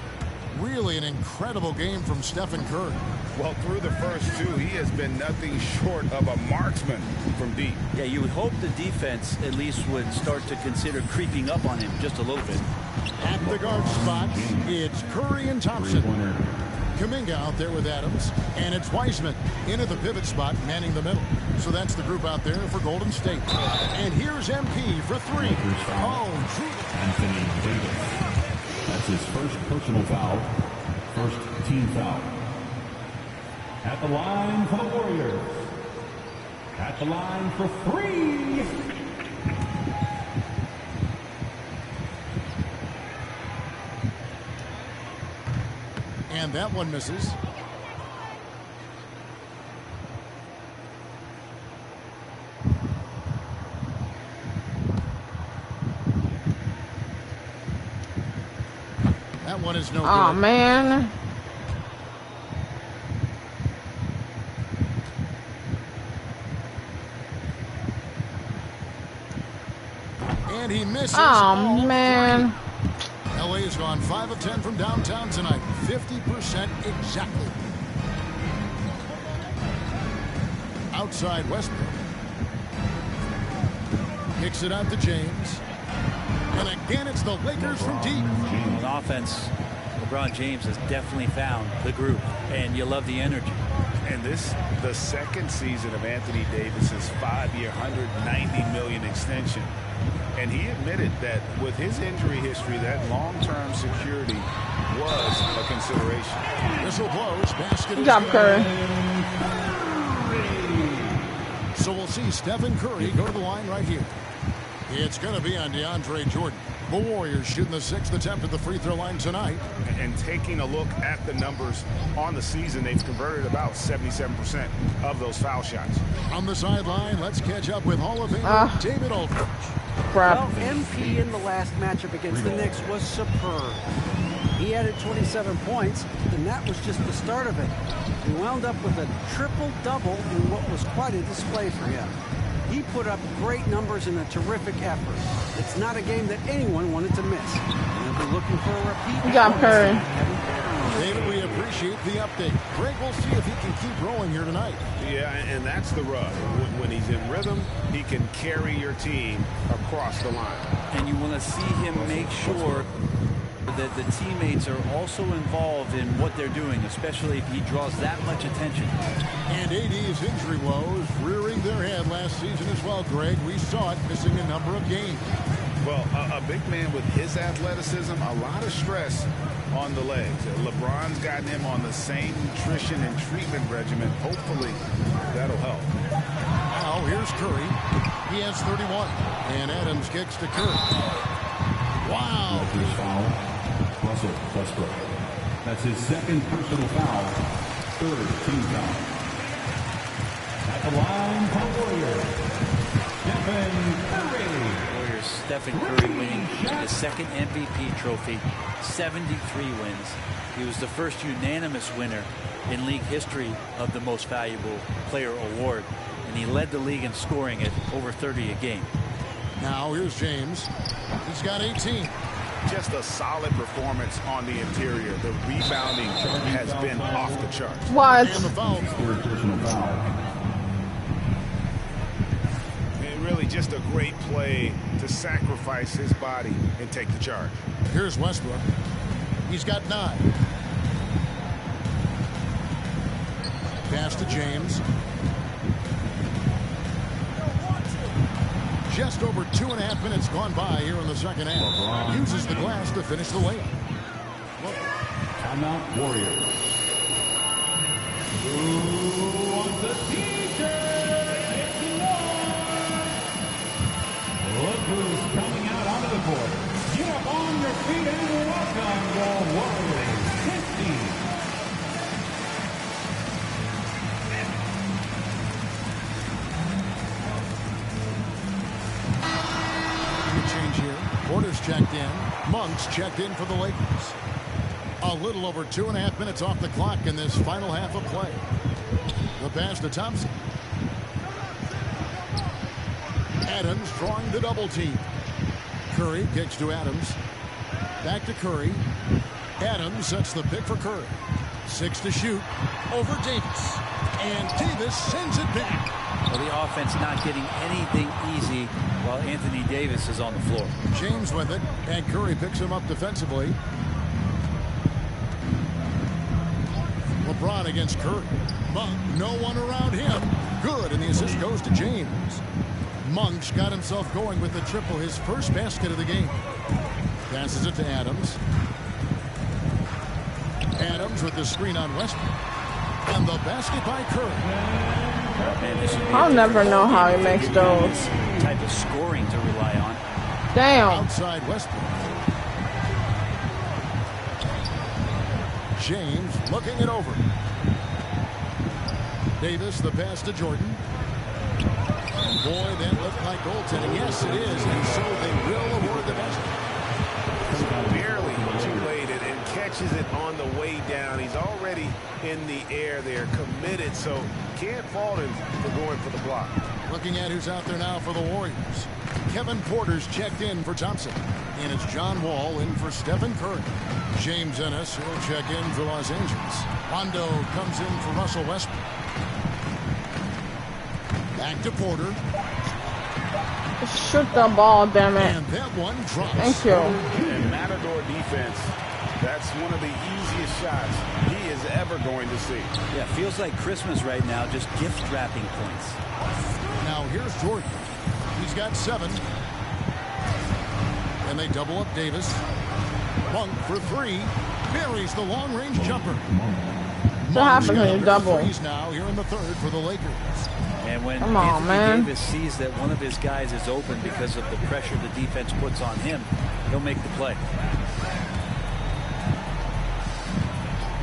Really an incredible game from Stephen Curry. Well, through the first two, he has been nothing short of a marksman from deep. Yeah, you would hope the defense at least would start to consider creeping up on him just a little bit. At the guard spot, it's Curry and Thompson. Kuminga out there with Adams, and it's Wiseman in at the pivot spot, manning the middle. So that's the group out there for Golden State. And here's MP for three. Oh, Anthony Davis. That's his first personal foul. First team foul. At the line for the Warriors. At the line for three. And that one misses. That one is no good. Oh, man. And he misses. Oh, man. LA has gone 5 of 10 from downtown tonight. 50% exactly. Outside Westbrook. Kicks it out to James. And again, it's the Lakers from deep. On offense, LeBron James has definitely found the group, and you love the energy. And this, the second season of Anthony Davis's 5-year, $190 million extension. And he admitted that with his injury history, that long-term security was a consideration. Whistle blows. Basket. Good job, Curry. So we'll see Stephen Curry go to the line right here. It's going to be on DeAndre Jordan. The Warriors shooting the 6th attempt at the free throw line tonight. And taking a look at the numbers on the season, they've converted about 77% of those foul shots. On the sideline, let's catch up with Hall of Famer David Aldridge. Crap. Well, MP in the last matchup against the Knicks was superb. He added 27 points, and that was just the start of it. He wound up with a triple-double in what was quite a display for him. He put up great numbers in a terrific effort. It's not a game that anyone wanted to miss. They'll be looking for a repeat. Good job, Curry. David, we appreciate the update. Greg, we'll see if he can keep rolling here tonight. Yeah, and that's the rub. When he's in rhythm, he can carry your team across the line. And you want to see him make sure that the teammates are also involved in what they're doing, especially if he draws that much attention. And AD's injury woes rearing their head last season as well, Greg. We saw it missing a number of games. Well, a big man with his athleticism, a lot of stress on the legs. LeBron's gotten him on the same nutrition and treatment regimen. Hopefully, that'll help. Now, here's Curry. He has 31. And Adams kicks to Curry. Wow. Lakers foul. Russell Westbrook. That's his second personal foul. Third team foul. At the line for the Warriors, Stephen Curry. Warriors, Stephen Curry winning his second MVP trophy, 73 wins. He was the first unanimous winner in league history of the Most Valuable Player award, and he led the league in scoring at over 30 a game. Now here's James. He's got 18. Just a solid performance on the interior. The rebounding has been off the charts. What? And the foul. Third personal foul. And really just a great play to sacrifice his body and take the charge. Here's Westbrook. He's got 9. Pass to James. Just over 2.5 minutes gone by here in the second half. Uses the glass to finish the layup. Timeout Warriors. Who wants a t-shirt? It's yours. Look who's coming out onto the court. Get up on your feet and welcome the Warriors. 15. Porter's checked in. Monk's checked in for the Lakers. A little over 2.5 minutes off the clock in this final half of play. The pass to Thompson. Adams drawing the double team. Curry kicks to Adams. Back to Curry. Adams sets the pick for Curry. 6 to shoot. Over Davis. And Davis sends it back. Well, the offense not getting anything easy while Anthony Davis is on the floor. James with it, and Curry picks him up defensively. LeBron against Curry. Monk, no one around him. Good, and the assist goes to James. Monk's got himself going with the triple, his first basket of the game. Passes it to Adams. Adams with the screen on Westbrook. And the basket by Curry. I'll never know how he makes those. Type of scoring to rely on. Damn. Outside Westbrook. James looking it over. Davis, the pass to Jordan. And boy, that looked like goaltending. Yes, it is. And so they will award the basket. Barely too late and catches it on the way down. He's already in the air there, committed, so can't fault him for going for the block. Looking at who's out there now for the Warriors. Kevin Porter's checked in for Thompson. And it's John Wall in for Stephen Curry. James Ennis will check in for Los Angeles. Rondo comes in for Russell Westbrook. Back to Porter. Shoot the ball, damn it. And that one drops. Thank you. And Matador defense, that's one of the easiest shots he is ever going to see. Yeah, feels like Christmas right now, just gift wrapping points. Now here's Jordan. He's got 7. And they double up Davis. Monk for 3. Buries the long-range jumper. What happens when you double? He's now here in the third for the Lakers. And when Come on, Anthony Davis sees that one of his guys is open because of the pressure the defense puts on him, he'll make the play.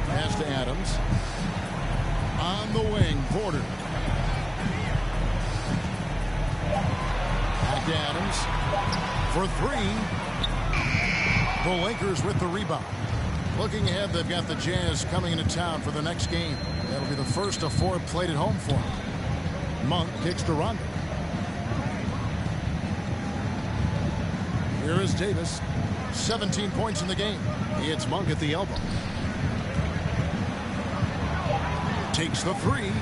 Pass to Adams. On the wing, Porter. Back to Adams. For 3. The Lakers with the rebound. Looking ahead, they've got the Jazz coming into town for the next game. That'll be the first of 4 played at home for them. Monk kicks to Rondo. Here is Davis. 17 points in the game. It's Monk at the elbow. Takes the 3.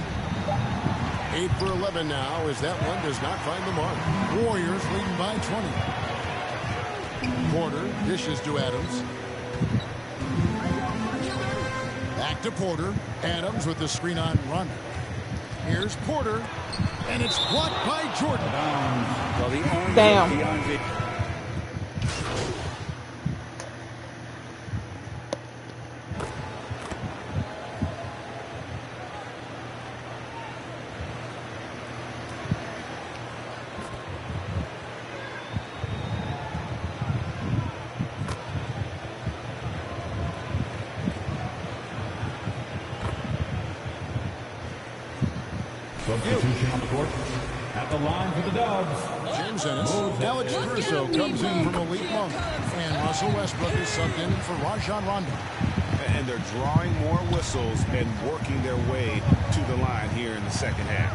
8 for 11 now as that one does not find the mark. Warriors leading by 20. Porter dishes to Adams. Back to Porter. Adams with the screen on Rondo. Here's Porter. And it's blocked by Jordan. Well, the arms Damn. of DeAndre. Substitution on the court. At the line for the Dubs. James Ennis. Alex Caruso comes in from Elite Monk. And Russell Westbrook is subbed in for Rajon Rondo. And they're drawing more whistles and working their way to the line here in the second half.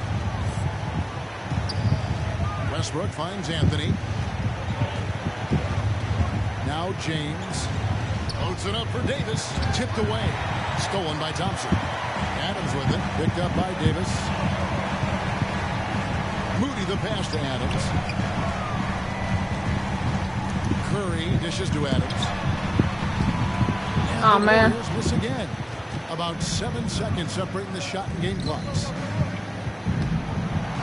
Westbrook finds Anthony. Now James. Loads it up for Davis. Tipped away. Stolen by Thompson. Adams with it. Picked up by Davis. Moody the pass to Adams. Curry dishes to Adams. Oh, man. Warriors miss again. About 7 seconds separating the shot and game clocks.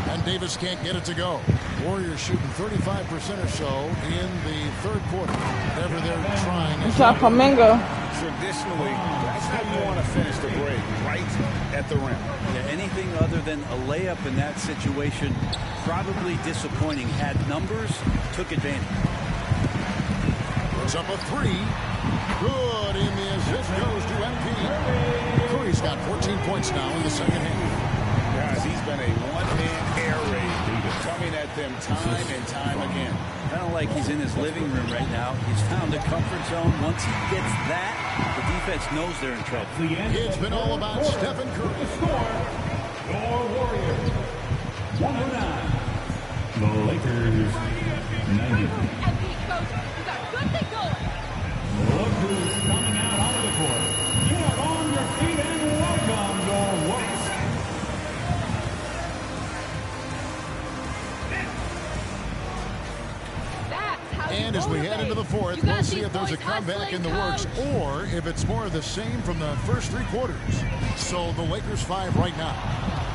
And Davis can't get it to go. Warriors shooting 35% or so in the third quarter. Whatever they're trying. It's a Flamingo. Traditionally, that's how you want to finish the break, right at the rim. Yeah, anything other than a layup in that situation, probably disappointing. Had numbers, took advantage. Puts up a three. Good, and the assist goes to MP. Curry's got 14 points now in the second half. Guys, he's been a one-man air raid, coming at them time and time again. Kind of like he's in his living room right now. He's found a comfort zone. Once he gets that, the defense knows they're in trouble. It's been all about Stephen Curry. Your Warriors 109. The Lakers 90. Look who's coming out onto the court. Get on your feet and welcome your Warriors. And as we head into the fourth, we'll see if there's a comeback in the works or if it's more of the same from the first three quarters. So the Lakers 5 right now.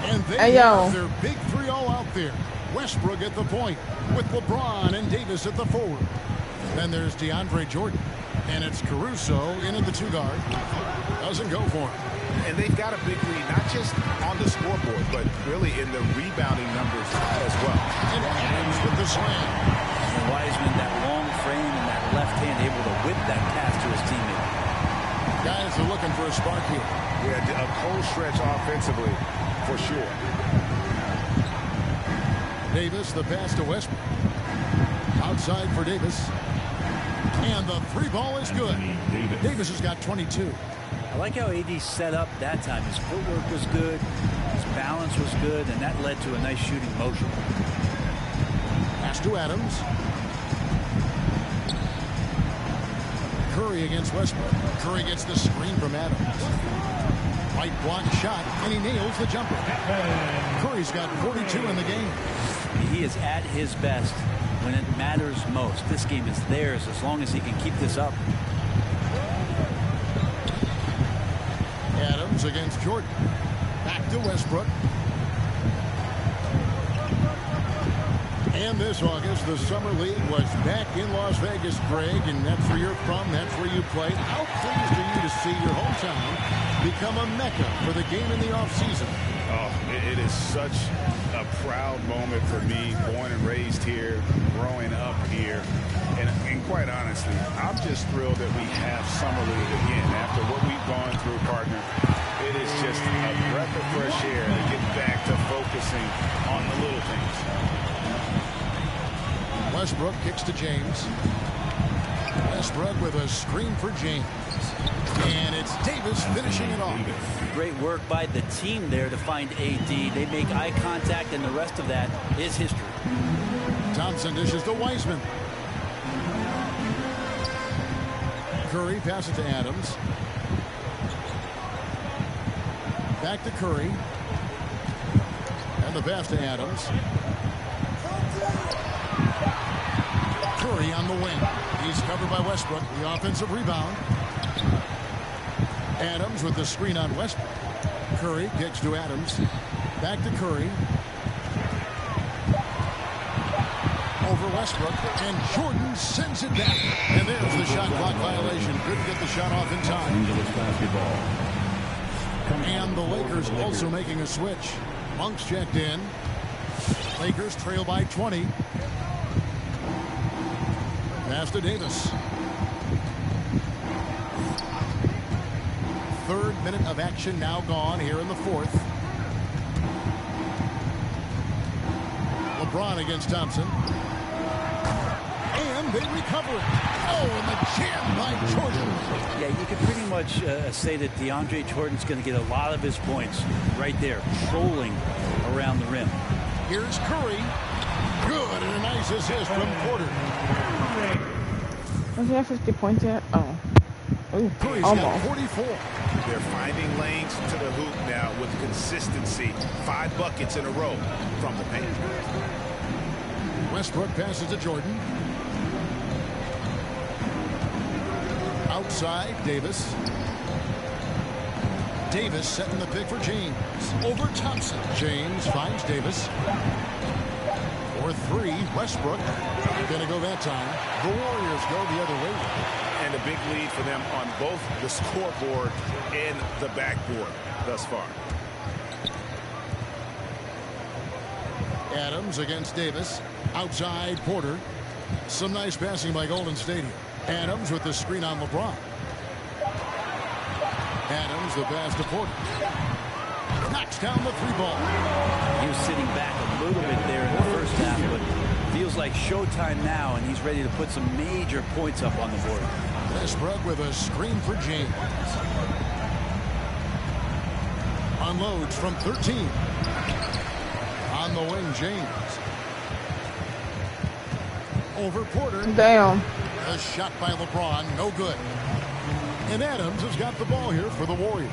And they have their big three all out there. Westbrook at the point with LeBron and Davis at the forward. Then there's DeAndre Jordan. And it's Caruso in at the two guard. Doesn't go for him. And they've got a big lead, not just on the scoreboard, but really in the rebounding numbers as well. And Adams with the slam. Wiseman, that long frame and that left hand able to whip that pass to his teammate. Guys are looking for a spark here. Yeah, a cold stretch offensively, for sure. Davis, the pass to Westbrook. Outside for Davis. And the three ball is good. Davis has got 22. I like how AD set up that time. His footwork was good, his balance was good, and that led to a nice shooting motion. Pass to Adams. Curry against Westbrook. Curry gets the screen from Adams. Right block shot, and he nails the jumper. Curry's got 42 in the game. He is at his best when it matters most. This game is theirs as long as he can keep this up. Adams against Jordan. Back to Westbrook. And this August, the Summer League was back in Las Vegas, Greg, and that's where you're from, that's where you play. How pleased are you to see your hometown become a mecca for the game in the offseason? Oh, it is such a proud moment for me, born and raised here, growing up here. And quite honestly, I'm just thrilled that we have Summer League again. After what we've gone through, partner, it is just a breath of fresh air to get back to focusing on the little things. Westbrook kicks to James. Westbrook with a screen for James. And it's Davis finishing it off. Great work by the team there to find AD. They make eye contact, and the rest of that is history. Thompson dishes to Wiseman. Curry passes to Adams. Back to Curry. And the pass to Adams. Curry on the wing. He's covered by Westbrook. The offensive rebound. Adams with the screen on Westbrook. Curry kicks to Adams. Back to Curry. Over Westbrook. And Jordan sends it back. And there's the shot clock violation. Couldn't get the shot off in time. And the Lakers also making a switch. Monk's checked in. Lakers trail by 20. Pass to Davis. Third minute of action now gone here in the fourth. LeBron against Thompson. And they recover it. Oh, and the jam by Jordan. Yeah, you can pretty much say that DeAndre Jordan's going to get a lot of his points right there, trolling around the rim. Here's Curry. Good, and a nice assist from Porter. Does he have 50 points yet? Oh. Ooh, Curry's almost. got 44. They're finding lanes to the hoop now with consistency. 5 buckets in a row from the paint. Westbrook passes to Jordan. Outside, Davis. Davis setting the pick for James. Over Thompson. James finds Davis. For 3, Westbrook. Gonna go that time. The Warriors go the other way. And a big lead for them on both the scoreboard and the backboard thus far. Adams against Davis. Outside, Porter. Some nice passing by Golden State here. Adams with the screen on LeBron. Adams, the pass to Porter. Knocks down the 3-ball. He was sitting back a little bit there in the first half, but feels like showtime now, and he's ready to put some major points up on the board. Westbrook with a screen for James. Unloads from 13. On the wing, James. Over Porter. Damn. A shot by LeBron, no good. And Adams has got the ball here for the Warriors.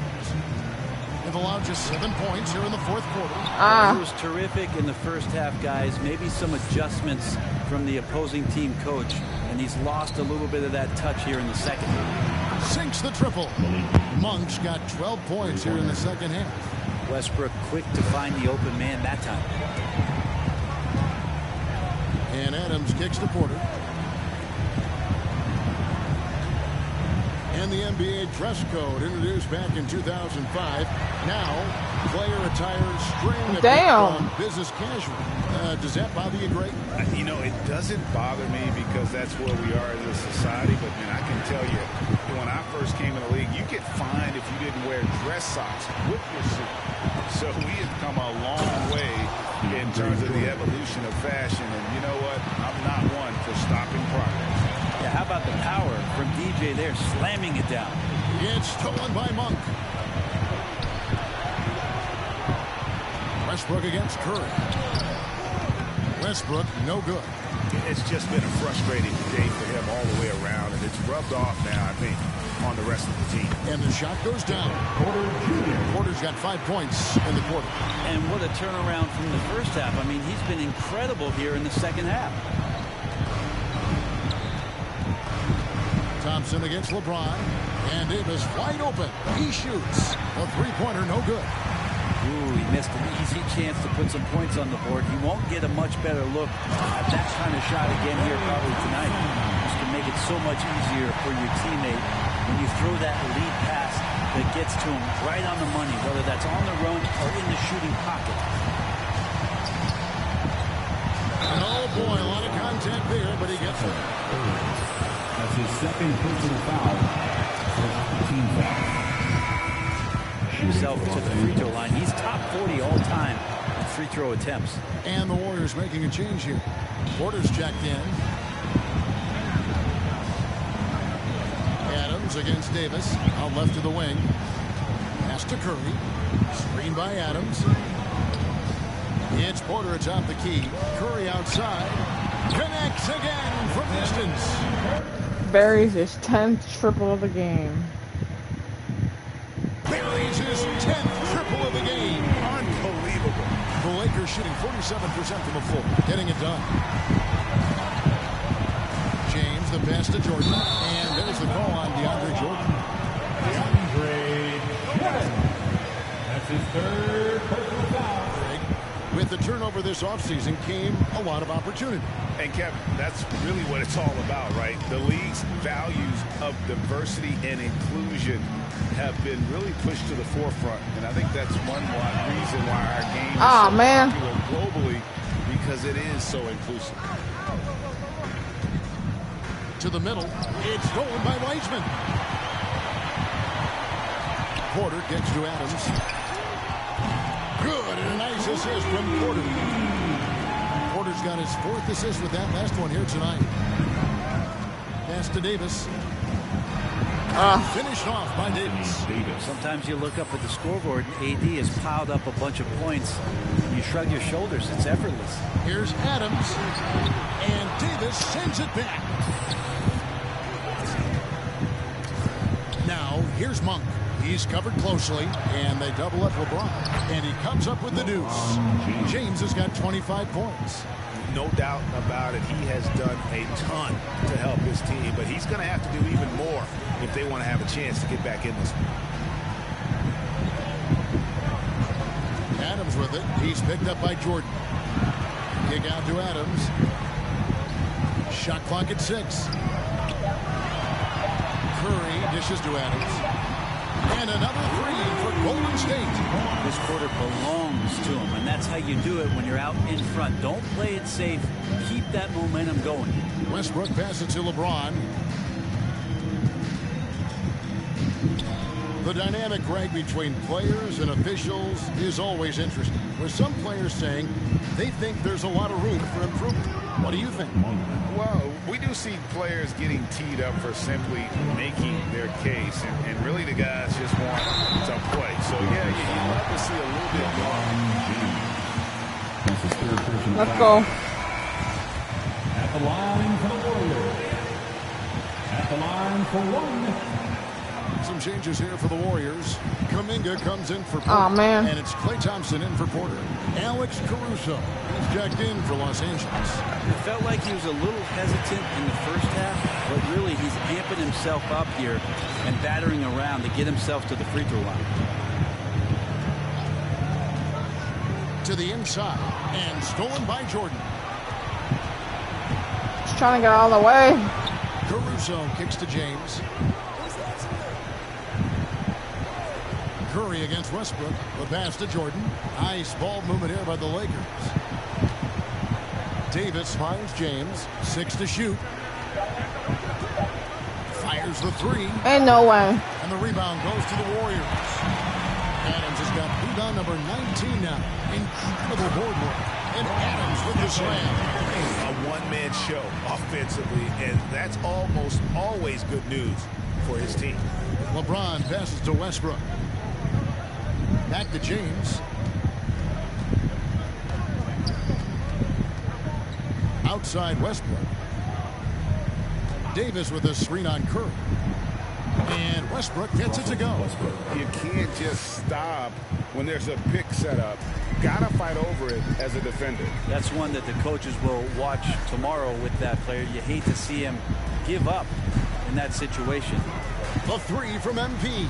They've allowed just 7 points here in the fourth quarter. He was terrific in the first half, guys. Maybe some adjustments from the opposing team coach, and he's lost a little bit of that touch here in the second. Sinks the triple. Monk's got 12 points here in the second half. Westbrook quick to find the open man that time. And Adams kicks to Porter. And the NBA dress code introduced back in 2005. Now, player attire straying a bit from business casual. Does that bother you, Greg? You know, it doesn't bother me because that's where we are as a society. But, man, I can tell you, when I first came in the league, you get fined if you didn't wear dress socks with your suit. So we have come a long way in terms of the evolution of fashion. And you know what? I'm not one for stopping progress. Yeah, how about the power from DJ there, slamming it down. It's stolen by Monk. Westbrook against Curry. Westbrook, no good. It's just been a frustrating day for him all the way around, and it's rubbed off now, I think, on the rest of the team. And the shot goes down. Porter's got 5 points in the quarter. And what a turnaround from the first half. I mean, he's been incredible here in the second half. Thompson against LeBron. And Davis wide open. He shoots. A 3-pointer, no good. Ooh, he missed an easy chance to put some points on the board. He won't get a much better look at that kind of shot again here probably tonight. Just to make it so much easier for your teammate when you throw that lead pass that gets to him right on the money, whether that's on the run or in the shooting pocket. Oh, boy, a lot of contact there, but he gets it. That's his second personal foul. First team foul. Himself to the free throw line. He's top 40 all time in free throw attempts. And the Warriors making a change here. Porter's checked in. Adams against Davis. Out left to the wing. Pass to Curry. Screen by Adams. It's Porter atop the key. Curry outside. Connects again from distance. Buries his 10th triple of the game. Buries his 10th triple of the game. Unbelievable. The Lakers shooting 47% from the floor. Getting it done. Here's the pass to Jordan. And there's the call on DeAndre Jordan. DeAndre Jordan. That's his third personal foul. With the turnover this offseason came a lot of opportunity. And Kevin, that's really what it's all about, right? The league's values of diversity and inclusion have been really pushed to the forefront. And I think that's one reason why our game is so popular globally, because it is so inclusive. To the middle. It's stolen by Wiseman. Porter gets to Adams. Good, and a nice assist from Porter. Porter's got his 4th assist with that last one here tonight. Pass to Davis. Finished off by Davis. Sometimes you look up at the scoreboard and AD has piled up a bunch of points. And you shrug your shoulders. It's effortless. Here's Adams. And Davis sends it back. Now, here's Monk. He's covered closely, and they double up LeBron. And he comes up with the deuce. James has got 25 points. No doubt about it. He has done a ton to help his team, but he's going to have to do even more if they want to have a chance to get back in this one. Adams with it. He's picked up by Jordan. Kick out to Adams. Shot clock at 6. Curry dishes to Adams. And another 3 for Golden State. This quarter belongs to him, and that's how you do it when you're out in front. Don't play it safe. Keep that momentum going. Westbrook passes to LeBron. The dynamic, Greg, between players and officials is always interesting. With some players saying they think there's a lot of room for improvement. What do you think? Well, we do see players getting teed up for simply making their case, and really the guys just want to play. So, yeah, you'd love to see a little bit more. Let's go. At the line for the Warriors. At the line for 1. Some changes here for the Warriors. Kuminga comes in for Porter. Oh, man. And it's Klay Thompson in for Porter. Alex Caruso is jacked in for Los Angeles. It felt like he was a little hesitant in the first half, but really he's amping himself up here and battering around to get himself to the free throw line. To the inside and stolen by Jordan. Just trying to get all the way. Caruso kicks to James. Curry against Westbrook. The pass to Jordan. Nice ball movement here by the Lakers. Davis finds James. 6 to shoot. Fires the 3. Ain't no way. And the rebound goes to the Warriors. Adams has got rebound number 19 now. Incredible board work. And Adams with the slam. A one-man show offensively, and that's almost always good news for his team. LeBron passes to Westbrook. Back to James. Outside Westbrook. Davis with a screen on Curry. And Westbrook gets it to go. You can't just stop when there's a pick set up. Gotta fight over it as a defender. That's one that the coaches will watch tomorrow with that player. You hate to see him give up in that situation. The 3 from MP.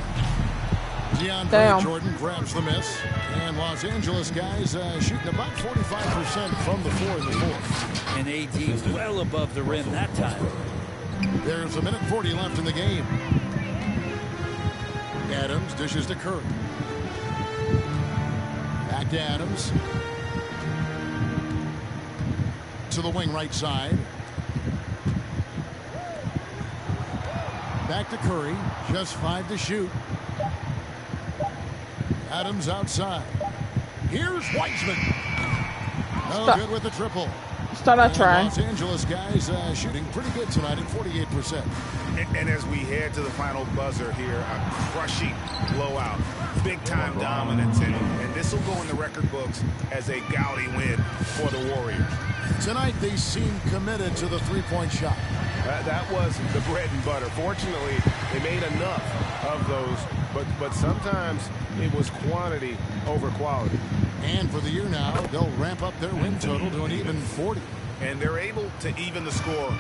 DeAndre Jordan grabs the miss. And Los Angeles guys shooting about 45% from the floor in the fourth. And AD well above the rim that time. There's a minute 40 left in the game. Adams dishes to Curry. Back to Adams. To the wing right side. Back to Curry. Just 5 to shoot. Adams outside. Here's Wiseman. No good with the triple. Start a try. Los Angeles guys shooting pretty good tonight at 48%. And as we head to the final buzzer here, a crushing blowout. Big-time dominance. And this will go in the record books as a gaudy win for the Warriors. Tonight they seem committed to the three-point shot. That was the bread and butter. Fortunately, they made enough of those, but sometimes it was quantity over quality. And for the year now, they'll ramp up their win total to an even 40. And they're able to even the score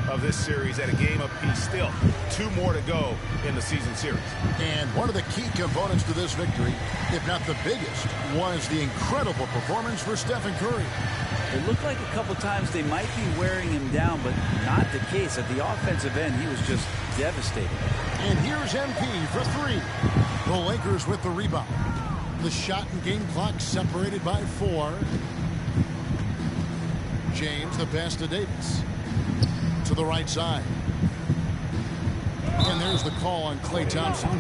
of this series at a game apiece. Still 2 more to go in the season series. And one of the key components to this victory, if not the biggest, was the incredible performance for Stephen Curry. It looked like a couple times they might be wearing him down, but not the case. At the offensive end, he was just devastating. And here's MP for 3. The Lakers with the rebound. The shot and game clock separated by 4. James, the pass to Davis. To the right side. And there's the call on Klay Thompson.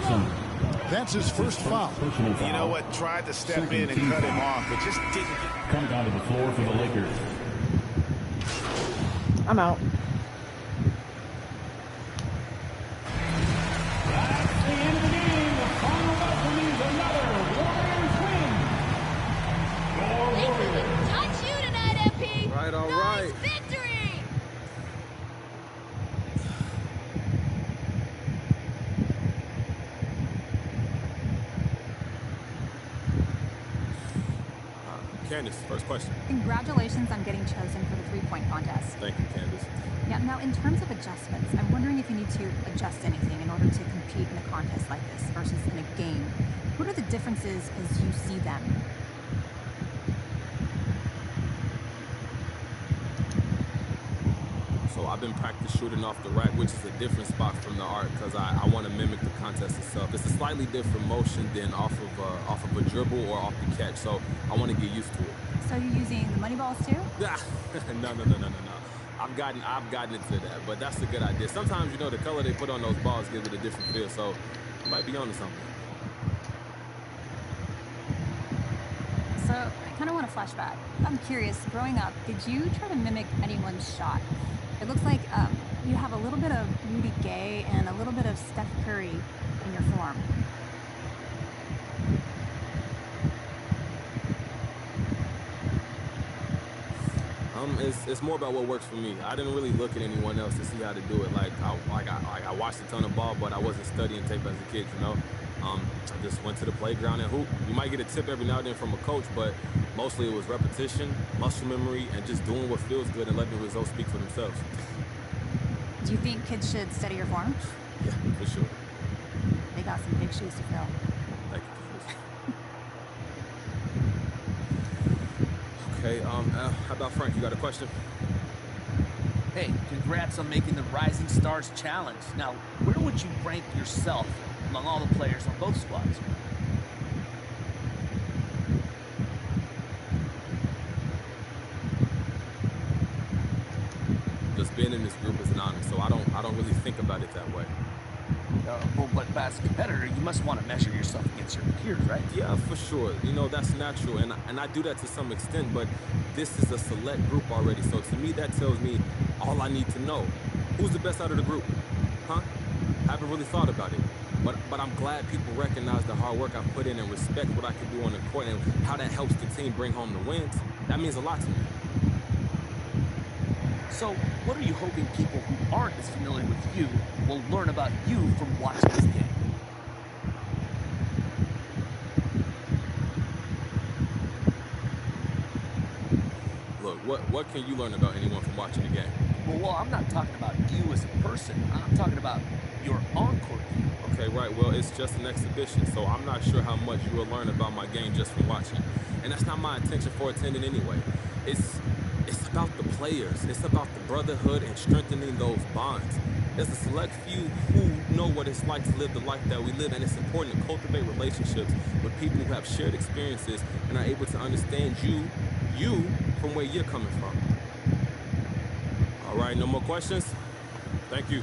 That's his first foul. You know what? Tried to step in and cut him off, but just didn't. Come down to the floor for the Lakers. I'm out. That's the end of the game. The final buzzer means another Warriors win. Your Warriors. Touch you tonight, MP. Right, all nice right. Victory. Candace, first question. Congratulations on getting chosen for the three-point contest. Thank you, Candace. Yeah, now in terms of adjustments, I'm wondering if you need to adjust anything in order to compete in a contest like this versus in a game. What are the differences as you see them? So I've been practice shooting off the rack, which is a different spot from the arc because I want to mimic the contest itself. It's a slightly different motion than off of a dribble or off the catch, so I want to get used to it. So you're using the money balls too? No. I've gotten into that, but that's a good idea. Sometimes, you know, the color they put on those balls gives it a different feel, so I might be onto something. So I kind of want to flashback. I'm curious, growing up, did you try to mimic anyone's shot? It looks like you have a little bit of Rudy Gay and a little bit of Steph Curry in your form. It's more about what works for me. I didn't really look at anyone else to see how to do it. I watched a ton of ball, but I wasn't studying tape as a kid, you know. I just went to the playground and hoop. You might get a tip every now and then from a coach, but mostly it was repetition, muscle memory, and just doing what feels good and letting the results speak for themselves. Do you think kids should study your form? Yeah, for sure. They got some big shoes to fill. Thank you. Okay, how about Frank? You got a question? Hey, congrats on making the Rising Stars Challenge. Now, where would you rank yourself among all the players on both squads? Just being in this group is an honor, so I don't really think about it that way. But as a competitor, you must want to measure yourself against your peers, right? Yeah, for sure. You know, that's natural, and I do that to some extent, but this is a select group already, so to me that tells me all I need to know. Who's the best out of the group? Huh? I haven't really thought about it, but I'm glad people recognize the hard work I've put in and respect what I can do on the court and how that helps the team bring home the wins. That means a lot to me. So, what are you hoping people who aren't as familiar with you will learn about you from watching this game? Look, what can you learn about anyone from watching the game? Well, I'm not talking about you as a person. I'm talking about your on-court view. Okay, right. Well, it's just an exhibition, so I'm not sure how much you will learn about my game just from watching. And that's not my intention for attending anyway. It's about the players. It's about the brotherhood and strengthening those bonds. There's a select few who know what it's like to live the life that we live, and it's important to cultivate relationships with people who have shared experiences and are able to understand you from where you're coming from. All right, no more questions? Thank you.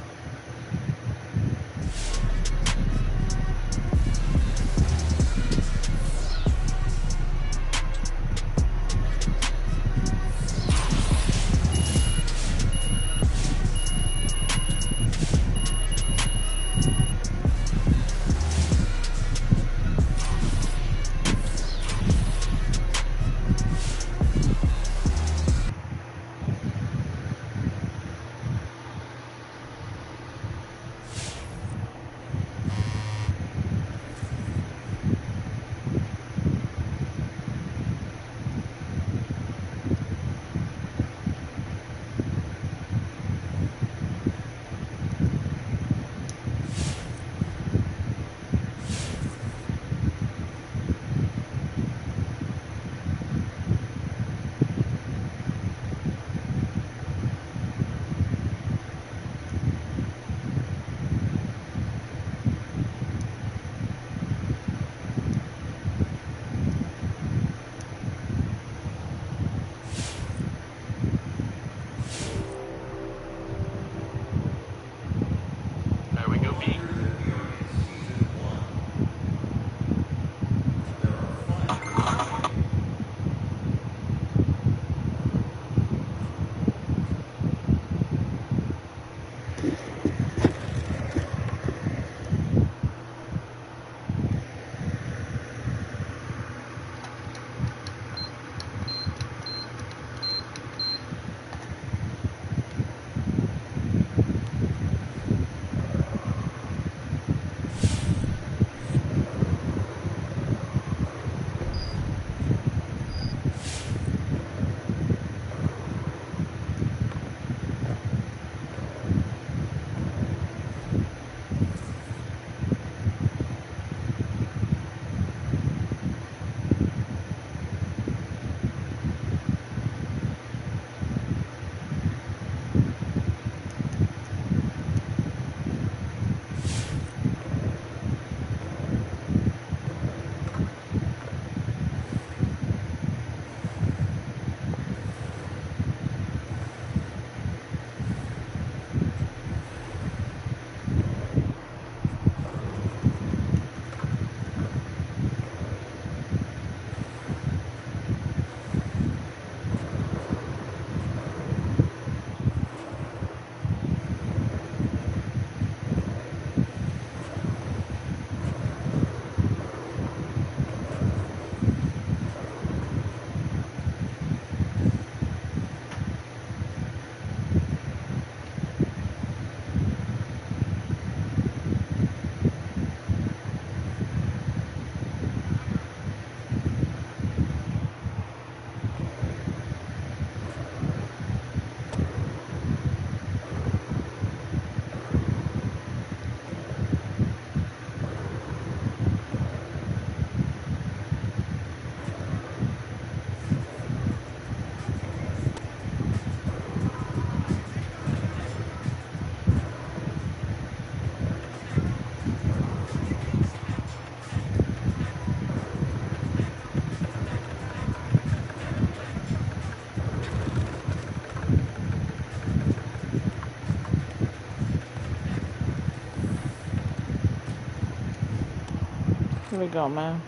Here we go, man.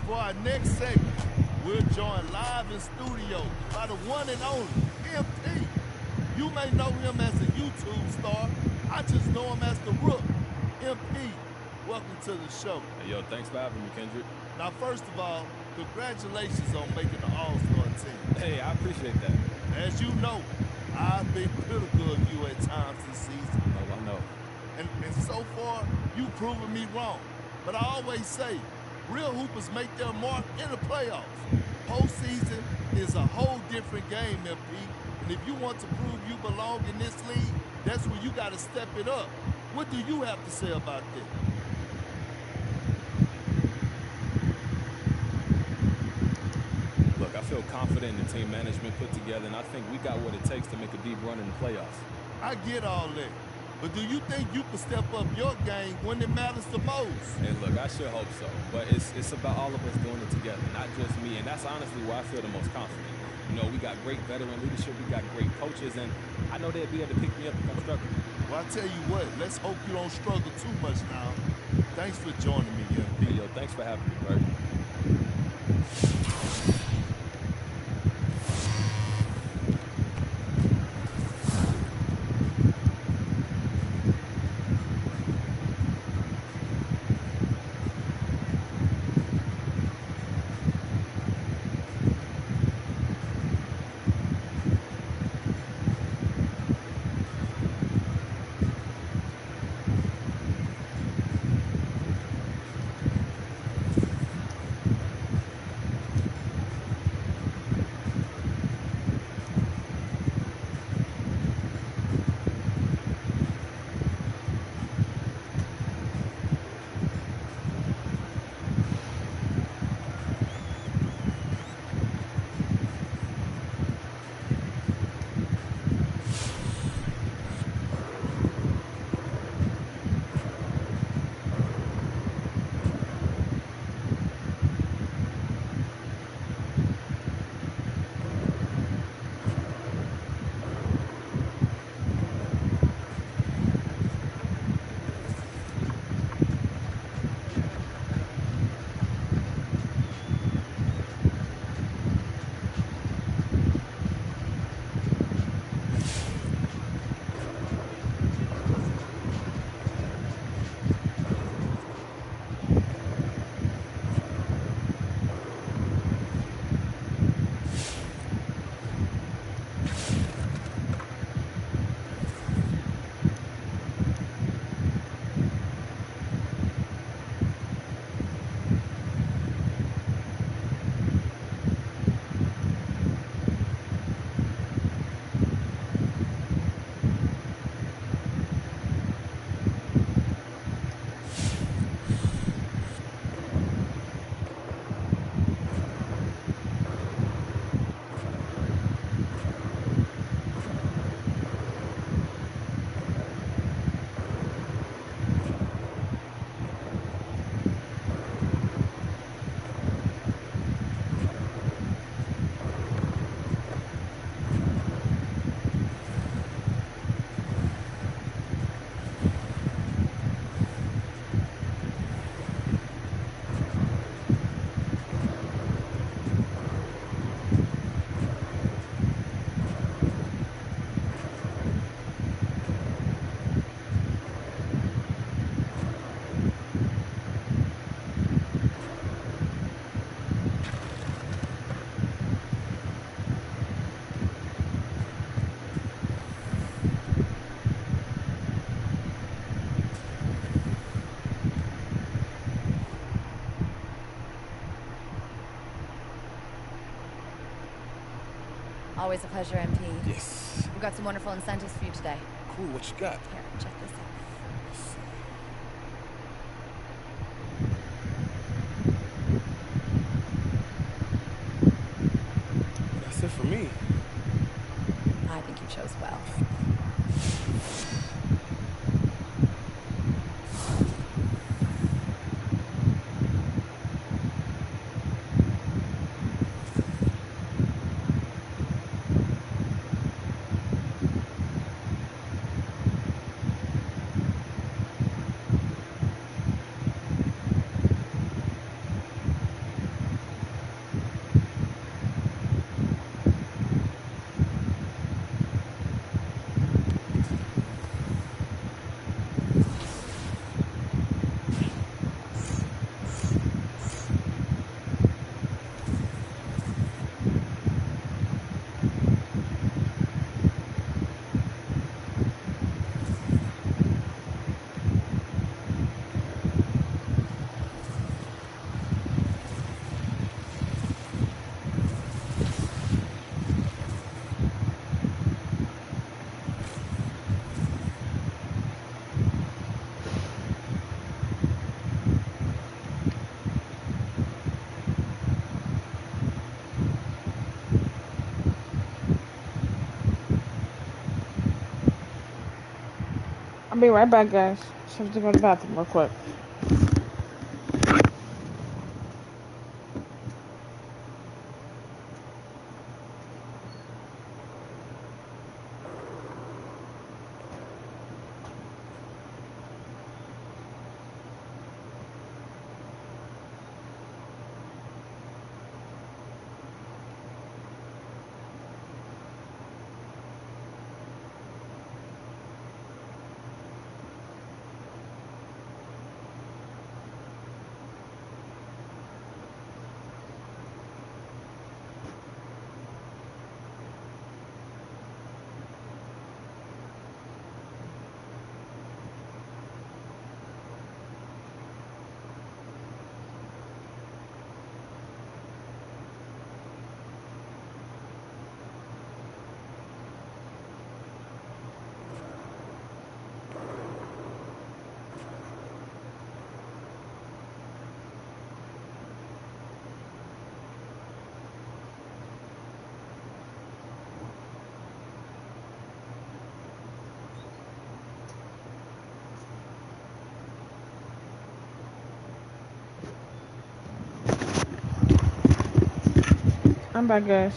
For our next segment, we're joined live in studio by the one and only MP. You may know him as a YouTube star. I just know him as the Rook. MP, welcome to the show. Hey, yo, thanks for having me, Kendrick. Now, first of all, congratulations on making the All-Star team. Hey, I appreciate that. As you know, I've been critical of you at times this season. Oh, I know. And so far, you've proven me wrong. But I always say, real hoopers make their mark in the playoffs. Postseason is a whole different game, MP. And if you want to prove you belong in this league, that's where you got to step it up. What do you have to say about this? Look, I feel confident in the team management put together, and I think we got what it takes to make a deep run in the playoffs. I get all that. But do you think you can step up your game when it matters the most? And look, I sure hope so. But it's about all of us doing it together, not just me. And that's honestly where I feel the most confident. You know, we got great veteran leadership, we got great coaches, and I know they'll be able to pick me up if I'm struggling. Well, I tell you what, let's hope you don't struggle too much now. Thanks for joining me, MP. Hey, yo, thanks for having me, Bert. Always a pleasure, MP. Yes. We've got some wonderful incentives for you today. Cool, what you got? Here, check this out. That's it for me. I think you chose well. I'll be right back, guys. Just have to go to the bathroom real quick. I'm back, guys.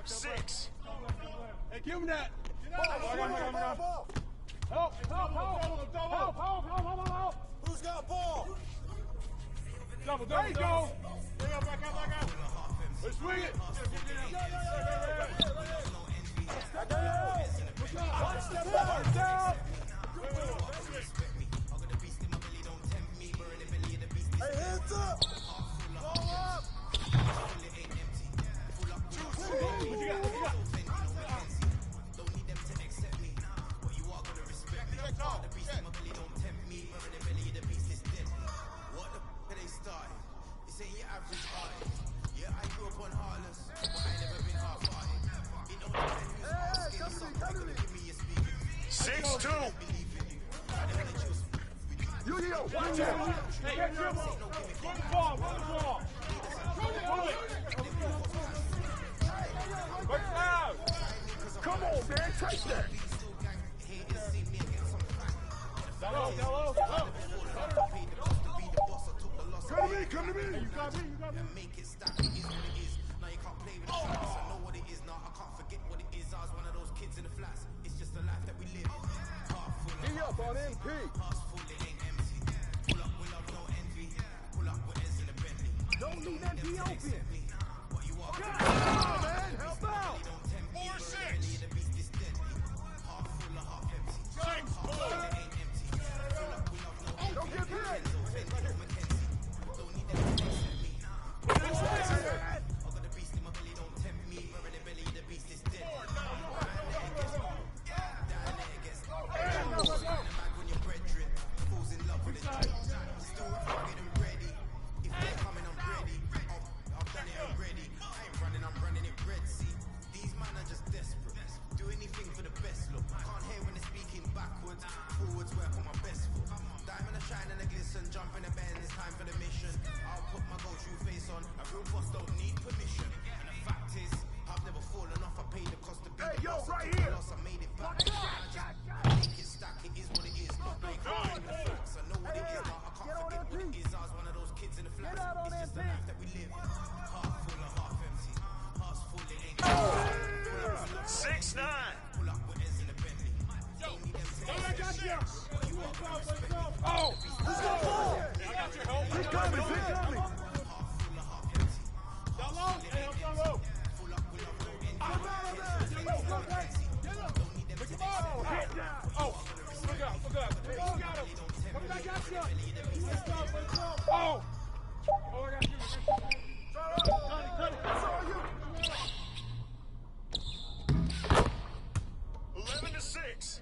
6. Hey, give him that. Help! Who's got ball? Double, there you go. Back out. Let's swing it. Step down. Hey, hands up. Ball up. What you got? Don't need them to accept me. But you are gonna respect me. The beast in my belly don't tempt me. Murder the belly of the beast is dead. What the f*** they started? This ain't your average artist. Yeah, I grew up on Harless, but I never been half-hearted. It don't depend who's asking something. Give me a speaker. 6-2. Yo, watch out! Hey, run the ball! Come on, man, touch that! Hello. Come to me! You got me. Make it stop, it is what it is. Now you can't play with the shots. I know what it is now, I can't forget what it is. I was one of those kids in the flats. It's just the life that we live. Heart full of up on MP. Heart's full, it ain't empty. Pull up with love, no envy. Pull up with ends in the Bentley. Don't leave MP open. What you are, man, help out. 4-6. The beast is deadly. Heart full of half empty. Heart full, it ain't empty. Pull up with love, no envy. Don't get big. Don't need them to accept me. I got the beast in my belly, don't tempt me. Murder the belly, the beast is dead. Down there gets when your bread drip. Fools in love with it. Still get them ready. If they're coming, I'm ready. I've done it already. I ain't running, I'm running it red. See, these men are just desperate. Do anything for the best look. Can't hear when they're speaking backwards. Forwards where I put my best foot. Diamond a shine and a glisten. Jump in the bend, it's time for the mission. I'll put my go-to face on. A real boss don't need permission. And the fact is, I've never fallen off. I paid the cost to be the boss. Right here. I made it back. Make it stack, it is what it is. Break hard in the facts. I know what it is now. I can't forget what it is. I was one of those kids in the flats. It's just the life that we live. Heart full and half empty. Heart's full, it ain't empty. 6-9. Pull up with ends in the Bentley. Don't need them to accept me. You are gonna respect me. Oh, who's got ball? I got your help. He's coming. Heart full and half empty. Heart's full, it ain't empty. Pull up with love, no envy. Don't need them to accept me. Oh, look out. Hey, you got him. Come back, got you. Oh, I got you. Cut it. That's all you. 11-6.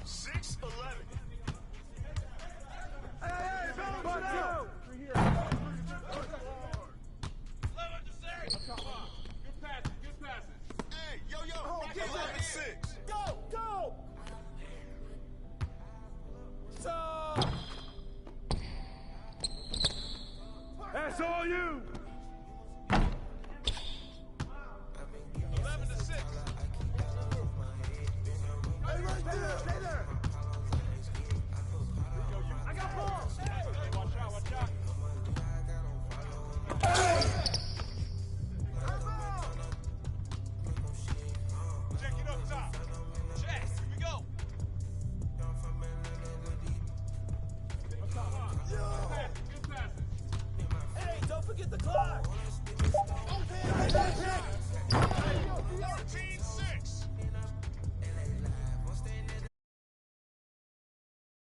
6-11. Hey, balance it out. Good passes. Hey, yo, Get 11-6. Go. Stop. That's all you.